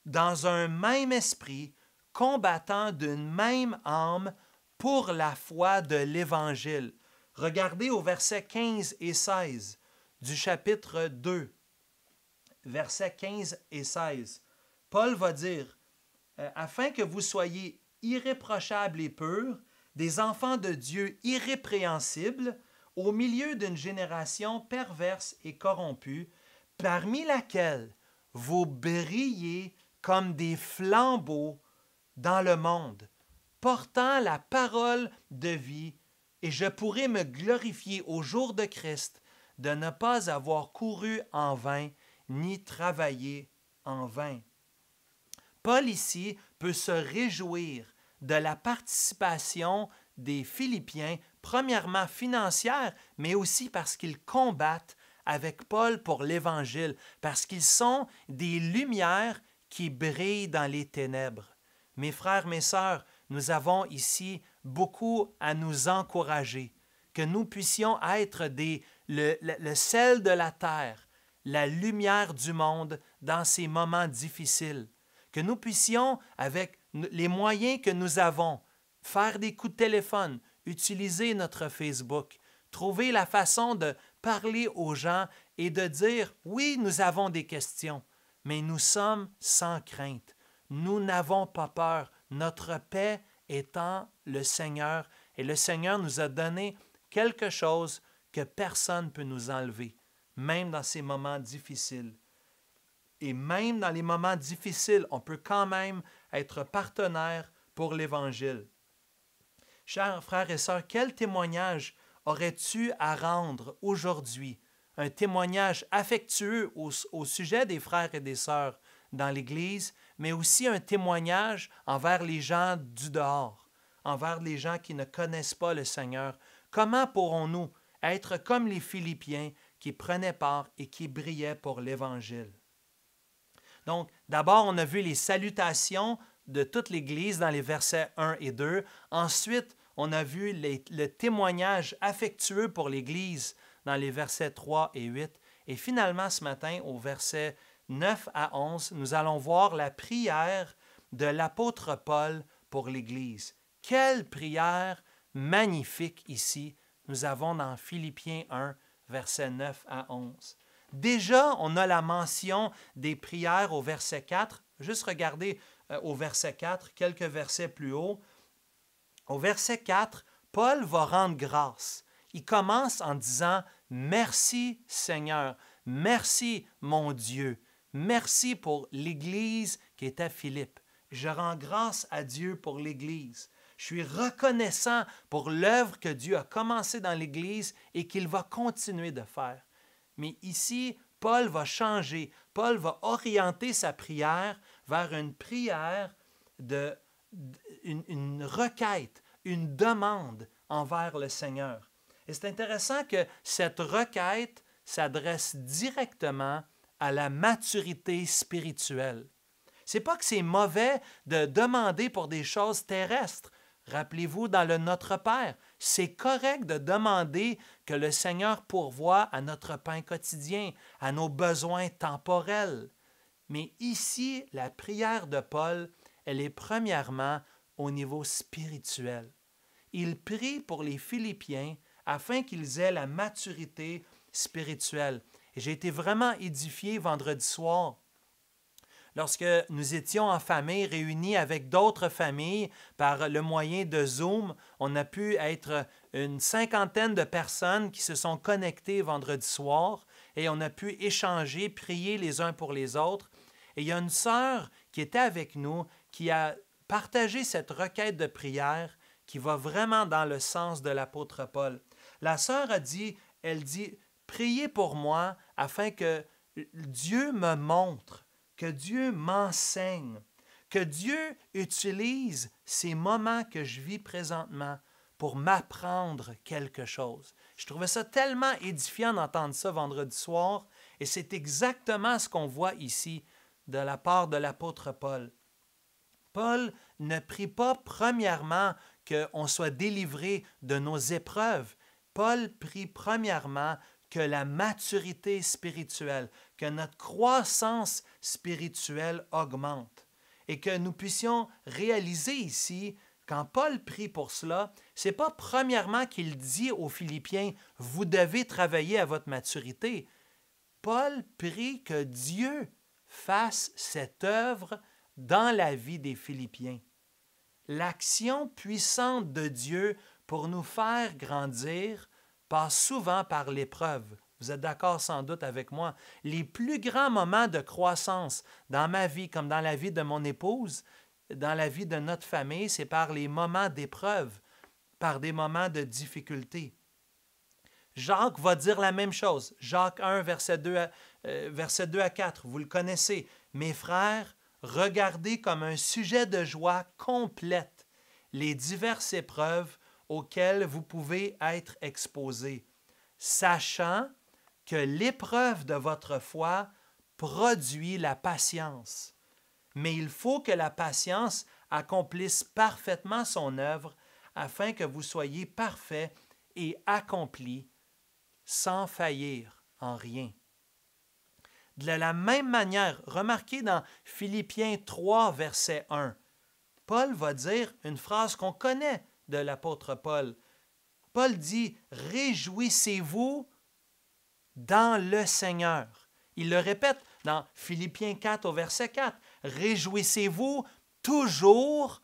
dans un même esprit, combattant d'une même âme pour la foi de l'Évangile. » Regardez au verset 15 et 16 du chapitre 2, versets 15 et 16. Paul va dire « Afin que vous soyez irréprochables et purs, des enfants de Dieu irrépréhensibles, au milieu d'une génération perverse et corrompue, parmi laquelle vous brillez comme des flambeaux dans le monde, portant la parole de vie, et je pourrai me glorifier au jour de Christ de ne pas avoir couru en vain, ni travaillé en vain. » Paul ici peut se réjouir de la participation des Philippiens, premièrement financière, mais aussi parce qu'ils combattent avec Paul pour l'Évangile, parce qu'ils sont des lumières qui brillent dans les ténèbres. Mes frères, mes sœurs, nous avons ici beaucoup à nous encourager, que nous puissions être le sel de la terre, la lumière du monde dans ces moments difficiles, que nous puissions, avec les moyens que nous avons, faire des coups de téléphone, utiliser notre Facebook, trouver la façon de parler aux gens et de dire « Oui, nous avons des questions, mais nous sommes sans crainte. Nous n'avons pas peur. Notre paix est en le Seigneur et le Seigneur nous a donné quelque chose que personne ne peut nous enlever, même dans ces moments difficiles. » Et même dans les moments difficiles, on peut quand même être partenaire pour l'Évangile. Chers frères et sœurs, quel témoignage aurais-tu à rendre aujourd'hui? Un témoignage affectueux au sujet des frères et des sœurs dans l'Église, mais aussi un témoignage envers les gens du dehors, envers les gens qui ne connaissent pas le Seigneur. Comment pourrons-nous être comme les Philippiens qui prenaient part et qui brillaient pour l'Évangile? Donc, d'abord, on a vu les salutations de toute l'Église dans les versets 1 et 2. Ensuite, on a vu le témoignage affectueux pour l'Église dans les versets 3 et 8. Et finalement, ce matin, au verset 9 à 11, nous allons voir la prière de l'apôtre Paul pour l'Église. Quelle prière magnifique ici nous avons dans Philippiens 1, versets 9 à 11. Déjà, on a la mention des prières au verset 4. Juste regardez au verset 4, quelques versets plus haut. Au verset 4, Paul va rendre grâce. Il commence en disant « Merci Seigneur, merci mon Dieu, merci pour l'Église qui est à Philippe. Je rends grâce à Dieu pour l'Église. Je suis reconnaissant pour l'œuvre que Dieu a commencée dans l'Église et qu'il va continuer de faire. » Mais ici, Paul va changer. Paul va orienter sa prière vers une prière une requête, une demande envers le Seigneur. Et c'est intéressant que cette requête s'adresse directement à la maturité spirituelle. Ce n'est pas que c'est mauvais de demander pour des choses terrestres. Rappelez-vous, dans le Notre Père, c'est correct de demander que le Seigneur pourvoie à notre pain quotidien, à nos besoins temporels. Mais ici, la prière de Paul, elle est premièrement au niveau spirituel. Il prie pour les Philippiens afin qu'ils aient la maturité spirituelle. Et j'ai été vraiment édifié vendredi soir lorsque nous étions en famille, réunis avec d'autres familles par le moyen de Zoom. On a pu être une 50aine de personnes qui se sont connectées vendredi soir et on a pu échanger, prier les uns pour les autres. Et il y a une sœur qui était avec nous qui a partagé cette requête de prière qui va vraiment dans le sens de l'apôtre Paul. La sœur elle dit, priez pour moi afin que Dieu me montre, que Dieu m'enseigne, que Dieu utilise ces moments que je vis présentement pour m'apprendre quelque chose. Je trouvais ça tellement édifiant d'entendre ça vendredi soir, et c'est exactement ce qu'on voit ici de la part de l'apôtre Paul. Paul ne prie pas premièrement qu'on soit délivré de nos épreuves. Paul prie premièrement que la maturité spirituelle, que notre croissance spirituelle augmente et que nous puissions réaliser ici, quand Paul prie pour cela, ce n'est pas premièrement qu'il dit aux Philippiens « Vous devez travailler à votre maturité ». Paul prie que Dieu fasse cette œuvre dans la vie des Philippiens. L'action puissante de Dieu pour nous faire grandir passe souvent par l'épreuve. Vous êtes d'accord sans doute avec moi. Les plus grands moments de croissance dans ma vie, comme dans la vie de mon épouse, dans la vie de notre famille, c'est par les moments d'épreuve, par des moments de difficulté. Jacques va dire la même chose. Jacques 1, verset 2 à 4, vous le connaissez. « Mes frères, regardez comme un sujet de joie complète les diverses épreuves auxquelles vous pouvez être exposés, sachant que l'épreuve de votre foi produit la patience. Mais il faut que la patience accomplisse parfaitement son œuvre afin que vous soyez parfaits et accomplis sans faillir en rien. » De la même manière, remarquez dans Philippiens 3, verset 1, Paul va dire une phrase qu'on connaît de l'apôtre Paul. Paul dit « Réjouissez-vous dans le Seigneur ». Il le répète dans Philippiens 4 au verset 4. « Réjouissez-vous toujours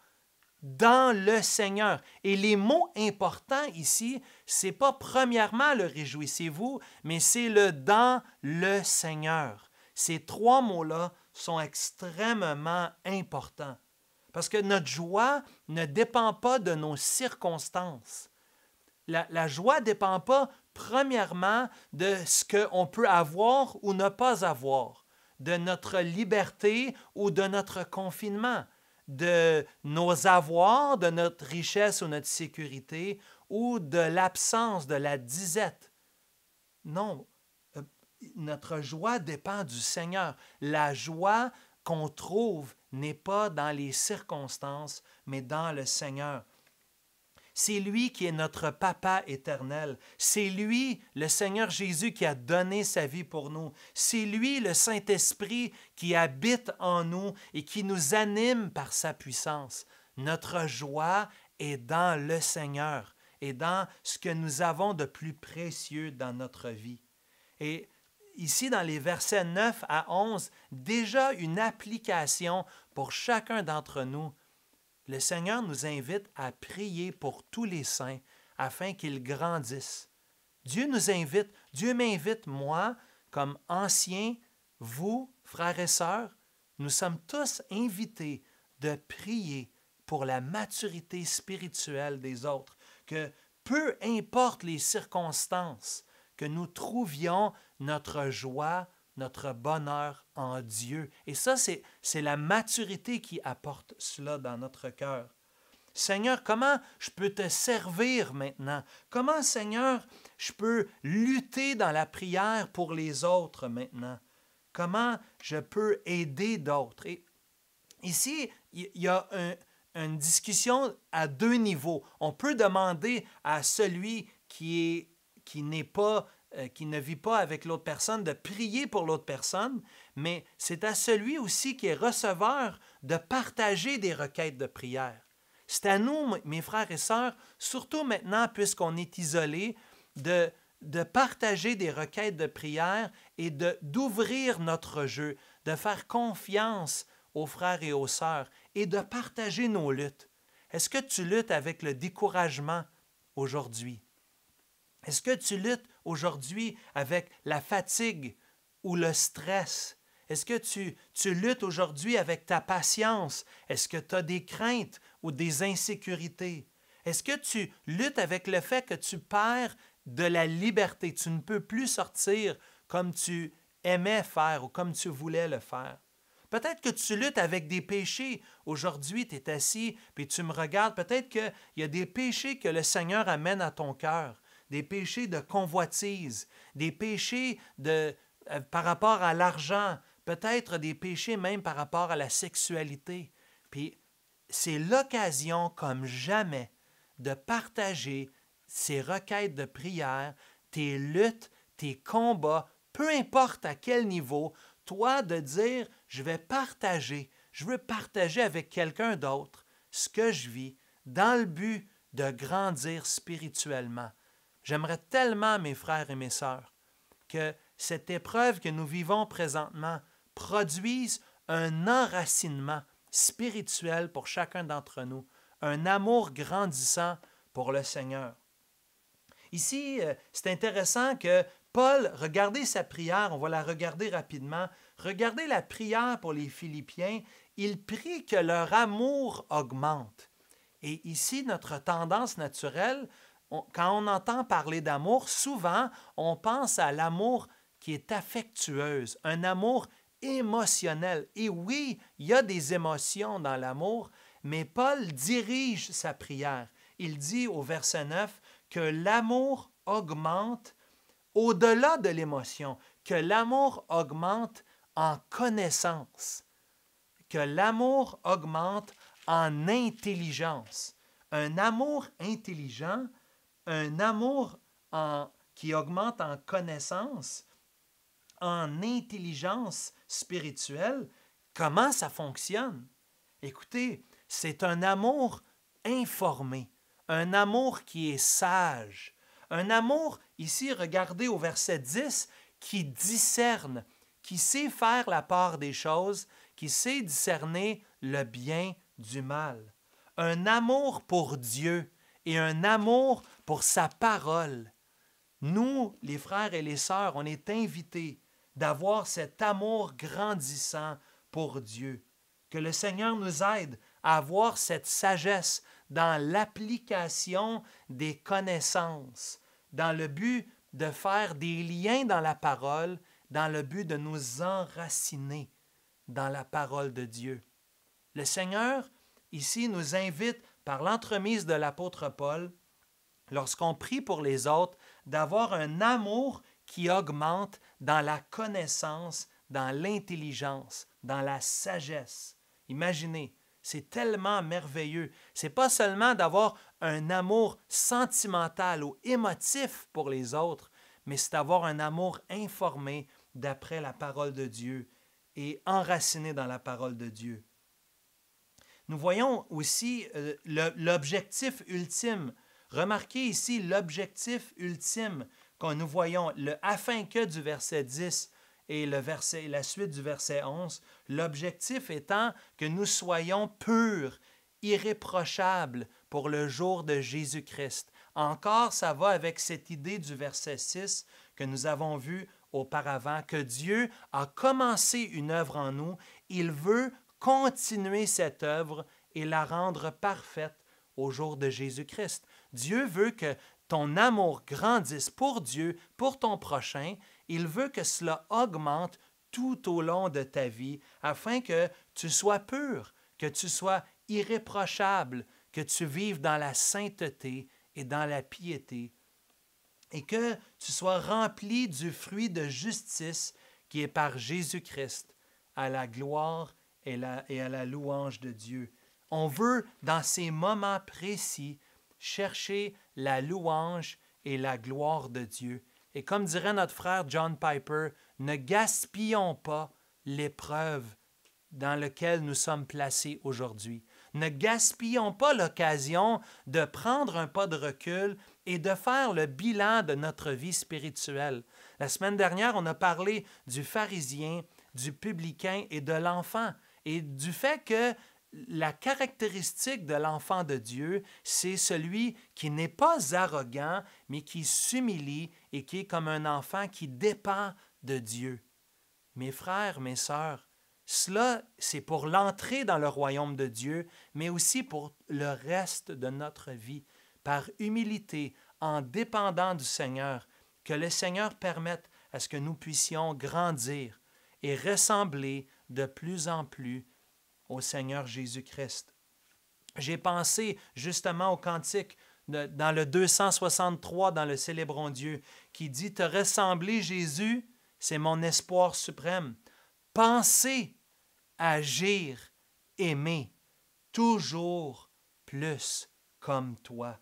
dans le Seigneur ». Et les mots importants ici, ce n'est pas premièrement le « réjouissez-vous », mais c'est le « dans le Seigneur ». Ces trois mots-là sont extrêmement importants. Parce que notre joie ne dépend pas de nos circonstances. La joie ne dépend pas, premièrement, de ce qu'on peut avoir ou ne pas avoir, de notre liberté ou de notre confinement, de nos avoirs, de notre richesse ou notre sécurité, ou de l'absence de la disette. Non, notre joie dépend du Seigneur. La joie qu'on trouve n'est pas dans les circonstances, mais dans le Seigneur. C'est lui qui est notre Papa éternel. C'est lui, le Seigneur Jésus, qui a donné sa vie pour nous. C'est lui, le Saint-Esprit, qui habite en nous et qui nous anime par sa puissance. Notre joie est dans le Seigneur et dans ce que nous avons de plus précieux dans notre vie. Et ici, dans les versets 9 à 11, déjà une application pour chacun d'entre nous. Le Seigneur nous invite à prier pour tous les saints afin qu'ils grandissent. Dieu nous invite, Dieu m'invite, moi, comme ancien, vous, frères et sœurs, nous sommes tous invités de prier pour la maturité spirituelle des autres, que peu importe les circonstances, que nous trouvions notre joie, notre bonheur en Dieu. Et ça, c'est la maturité qui apporte cela dans notre cœur. Seigneur, comment je peux te servir maintenant? Comment, Seigneur, je peux lutter dans la prière pour les autres maintenant? Comment je peux aider d'autres? Et ici, il y a une discussion à deux niveaux. On peut demander à celui qui ne vit pas avec l'autre personne de prier pour l'autre personne, mais c'est à celui aussi qui est receveur de partager des requêtes de prière. C'est à nous, mes frères et sœurs, surtout maintenant puisqu'on est isolés, de partager des requêtes de prière et d'ouvrir notre jeu, de faire confiance aux frères et aux sœurs et de partager nos luttes. Est-ce que tu luttes avec le découragement aujourd'hui? Est-ce que tu luttes aujourd'hui avec la fatigue ou le stress? Est-ce que tu luttes aujourd'hui avec ta patience? Est-ce que tu as des craintes ou des insécurités? Est-ce que tu luttes avec le fait que tu perds de la liberté? Tu ne peux plus sortir comme tu aimais faire ou comme tu voulais le faire. Peut-être que tu luttes avec des péchés. Aujourd'hui, tu es assis et tu me regardes. Peut-être qu'il y a des péchés que le Seigneur amène à ton cœur. Des péchés de convoitise, des péchés par rapport à l'argent, peut-être des péchés même par rapport à la sexualité. Puis c'est l'occasion comme jamais de partager ces requêtes de prière, tes luttes, tes combats, peu importe à quel niveau, toi de dire, je veux partager avec quelqu'un d'autre ce que je vis dans le but de grandir spirituellement. J'aimerais tellement, mes frères et mes sœurs, que cette épreuve que nous vivons présentement produise un enracinement spirituel pour chacun d'entre nous, un amour grandissant pour le Seigneur. Ici, c'est intéressant que Paul, regardez sa prière, on va la regarder rapidement, regardez la prière pour les Philippiens, il prie que leur amour augmente. Et ici, notre tendance naturelle, quand on entend parler d'amour, souvent, on pense à l'amour qui est affectueuse, un amour émotionnel. Et oui, il y a des émotions dans l'amour, mais Paul dirige sa prière. Il dit au verset 9 que l'amour augmente au-delà de l'émotion, que l'amour augmente en connaissance, que l'amour augmente en intelligence. Un amour intelligent, un amour qui augmente en connaissance, en intelligence spirituelle, comment ça fonctionne? Écoutez, c'est un amour informé, un amour qui est sage, un amour, ici, regardez au verset 10, qui discerne, qui sait faire la part des choses, qui sait discerner le bien du mal. Un amour pour Dieu et un amour pour sa parole. Nous, les frères et les sœurs, on est invités d'avoir cet amour grandissant pour Dieu. Que le Seigneur nous aide à avoir cette sagesse dans l'application des connaissances, dans le but de faire des liens dans la parole, dans le but de nous enraciner dans la parole de Dieu. Le Seigneur, ici, nous invite, par l'entremise de l'apôtre Paul, lorsqu'on prie pour les autres, d'avoir un amour qui augmente dans la connaissance, dans l'intelligence, dans la sagesse. Imaginez, c'est tellement merveilleux. C'est pas seulement d'avoir un amour sentimental ou émotif pour les autres, mais c'est d'avoir un amour informé d'après la parole de Dieu et enraciné dans la parole de Dieu. Nous voyons aussi l'objectif ultime. Remarquez ici l'objectif ultime que nous voyons, le « afin que » du verset 10 et la suite du verset 11, l'objectif étant que nous soyons purs, irréprochables pour le jour de Jésus-Christ. Encore, ça va avec cette idée du verset 6 que nous avons vu auparavant, que Dieu a commencé une œuvre en nous, il veut continuer cette œuvre et la rendre parfaite au jour de Jésus-Christ. Dieu veut que ton amour grandisse pour Dieu, pour ton prochain. Il veut que cela augmente tout au long de ta vie afin que tu sois pur, que tu sois irréprochable, que tu vives dans la sainteté et dans la piété, et que tu sois rempli du fruit de justice qui est par Jésus-Christ, à la gloire et à la louange de Dieu. On veut, dans ces moments précis, chercher la louange et la gloire de Dieu. Et comme dirait notre frère John Piper, ne gaspillons pas l'épreuve dans laquelle nous sommes placés aujourd'hui. Ne gaspillons pas l'occasion de prendre un pas de recul et de faire le bilan de notre vie spirituelle. La semaine dernière, on a parlé du pharisien, du publicain et de l'enfant, et du fait que la caractéristique de l'enfant de Dieu, c'est celui qui n'est pas arrogant, mais qui s'humilie et qui est comme un enfant qui dépend de Dieu. Mes frères, mes sœurs, cela, c'est pour l'entrée dans le royaume de Dieu, mais aussi pour le reste de notre vie, par humilité, en dépendant du Seigneur, que le Seigneur permette à ce que nous puissions grandir et ressembler de plus en plus au Seigneur Jésus-Christ. J'ai pensé justement au cantique dans le 263 dans le Célébrons Dieu, qui dit « Te ressembler, Jésus, c'est mon espoir suprême. Penser, agir, aimer, toujours plus comme toi.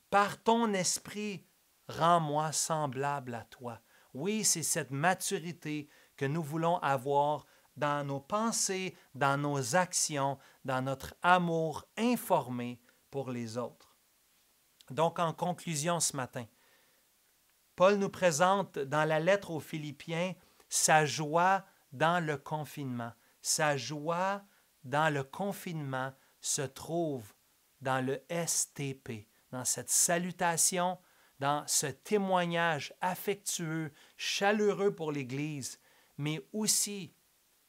Par ton esprit, rends-moi semblable à toi. » Oui, c'est cette maturité que nous voulons avoir dans nos pensées, dans nos actions, dans notre amour informé pour les autres. Donc, en conclusion ce matin, Paul nous présente dans la lettre aux Philippiens sa joie dans le confinement. Sa joie dans le confinement se trouve dans le STP, dans cette salutation, dans ce témoignage affectueux, chaleureux pour l'Église, mais aussi,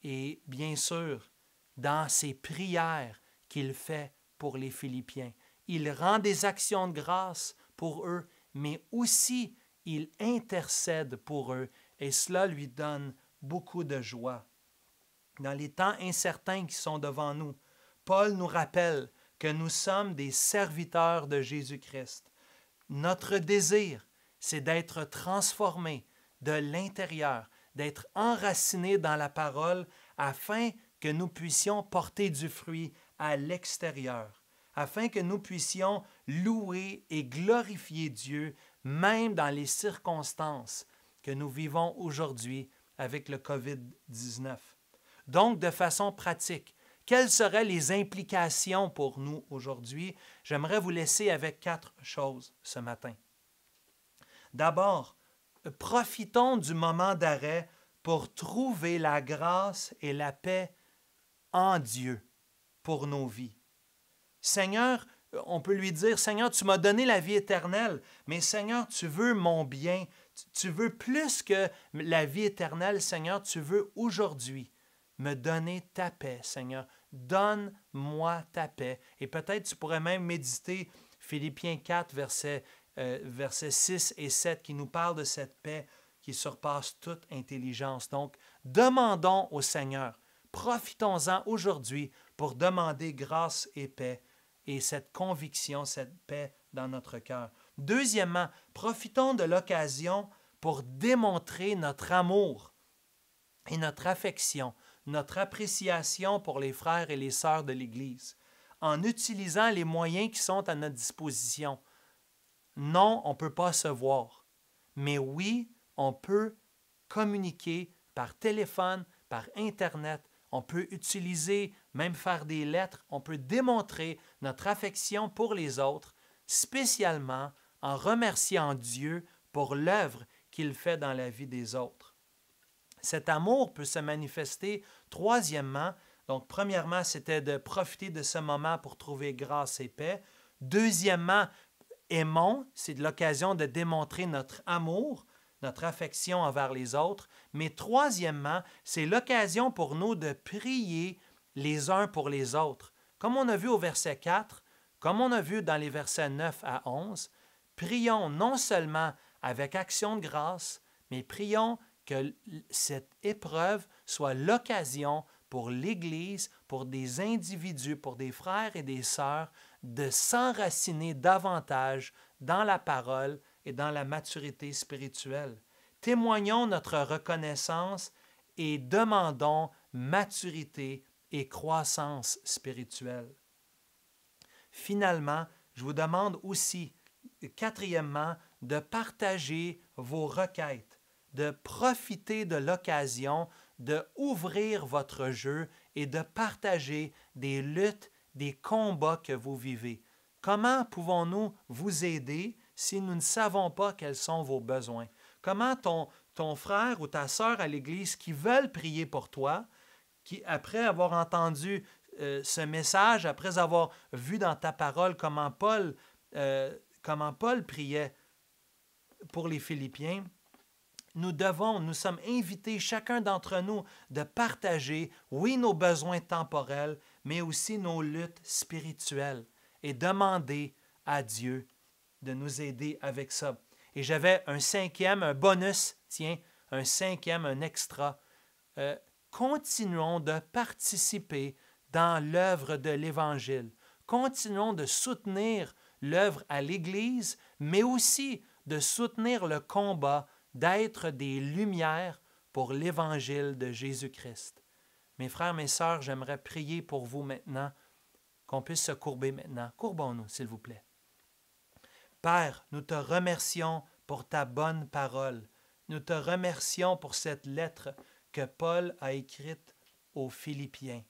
et bien sûr, dans ses prières qu'il fait pour les Philippiens. Il rend des actions de grâce pour eux, mais aussi il intercède pour eux, et cela lui donne beaucoup de joie. Dans les temps incertains qui sont devant nous, Paul nous rappelle que nous sommes des serviteurs de Jésus-Christ. Notre désir, c'est d'être transformés de l'intérieur, d'être enracinés dans la parole afin que nous puissions porter du fruit à l'extérieur, afin que nous puissions louer et glorifier Dieu même dans les circonstances que nous vivons aujourd'hui avec le COVID-19. Donc, de façon pratique, quelles seraient les implications pour nous aujourd'hui? J'aimerais vous laisser avec 4 choses ce matin. D'abord, profitons du moment d'arrêt pour trouver la grâce et la paix en Dieu pour nos vies. Seigneur, on peut lui dire, Seigneur, tu m'as donné la vie éternelle, mais Seigneur, tu veux mon bien, tu veux plus que la vie éternelle, Seigneur, tu veux aujourd'hui me donner ta paix, Seigneur. Donne-moi ta paix. Et peut-être tu pourrais même méditer Philippiens 4, versets 6 et 7, qui nous parle de cette paix qui surpasse toute intelligence. Donc, demandons au Seigneur, profitons-en aujourd'hui pour demander grâce et paix et cette conviction, cette paix dans notre cœur. Deuxièmement, profitons de l'occasion pour démontrer notre amour et notre affection, notre appréciation pour les frères et les sœurs de l'Église, en utilisant les moyens qui sont à notre disposition. Non, on ne peut pas se voir, mais oui, on peut communiquer par téléphone, par Internet, on peut utiliser, même faire des lettres, on peut démontrer notre affection pour les autres, spécialement en remerciant Dieu pour l'œuvre qu'il fait dans la vie des autres. Cet amour peut se manifester, troisièmement, donc premièrement, c'était de profiter de ce moment pour trouver grâce et paix. Deuxièmement, aimons, c'est l'occasion de démontrer notre amour, notre affection envers les autres. Mais troisièmement, c'est l'occasion pour nous de prier les uns pour les autres. Comme on a vu au verset 4, comme on a vu dans les versets 9 à 11, prions non seulement avec action de grâce, mais prions que cette épreuve soit l'occasion pour l'Église, pour des individus, pour des frères et des sœurs, de s'enraciner davantage dans la parole et dans la maturité spirituelle. Témoignons notre reconnaissance et demandons maturité et croissance spirituelle. Finalement, je vous demande aussi, quatrièmement, de partager vos requêtes, de profiter de l'occasion de ouvrir votre jeu et de partager des luttes, des combats que vous vivez. Comment pouvons-nous vous aider si nous ne savons pas quels sont vos besoins? Comment ton frère ou ta sœur à l'Église qui veulent prier pour toi, qui, après avoir entendu ce message, après avoir vu dans ta parole comment Paul priait pour les Philippiens, nous sommes invités, chacun d'entre nous, de partager, oui, nos besoins temporels, mais aussi nos luttes spirituelles et demander à Dieu de nous aider avec ça. Et j'avais un bonus, un extra. Continuons de participer dans l'œuvre de l'Évangile. Continuons de soutenir l'œuvre à l'Église, mais aussi de soutenir le combat d'être des lumières pour l'Évangile de Jésus-Christ. Mes frères, mes sœurs, j'aimerais prier pour vous maintenant, qu'on puisse se courber maintenant. Courbons-nous, s'il vous plaît. Père, nous te remercions pour ta bonne parole. Nous te remercions pour cette lettre que Paul a écrite aux Philippiens.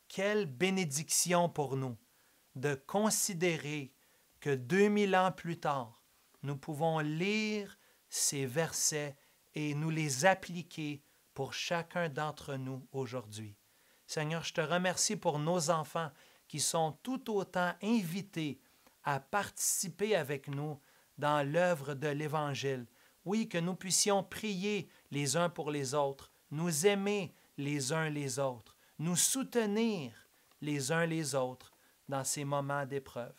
Quelle bénédiction pour nous de considérer que 2000 ans plus tard, nous pouvons lire ces versets et nous les appliquer pour chacun d'entre nous aujourd'hui. Seigneur, je te remercie pour nos enfants qui sont tout autant invités à participer avec nous dans l'œuvre de l'Évangile. Oui, que nous puissions prier les uns pour les autres, nous aimer les uns les autres, nous soutenir les uns les autres dans ces moments d'épreuve.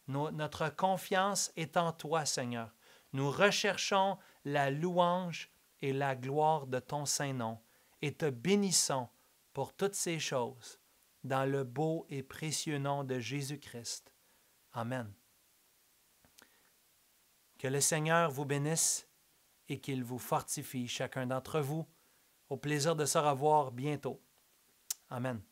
Notre confiance est en toi, Seigneur. Nous recherchons la louange et la gloire de ton Saint-Nom et te bénissons pour toutes ces choses dans le beau et précieux nom de Jésus-Christ. Amen. Que le Seigneur vous bénisse et qu'il vous fortifie, chacun d'entre vous. Au plaisir de se revoir bientôt. Amen.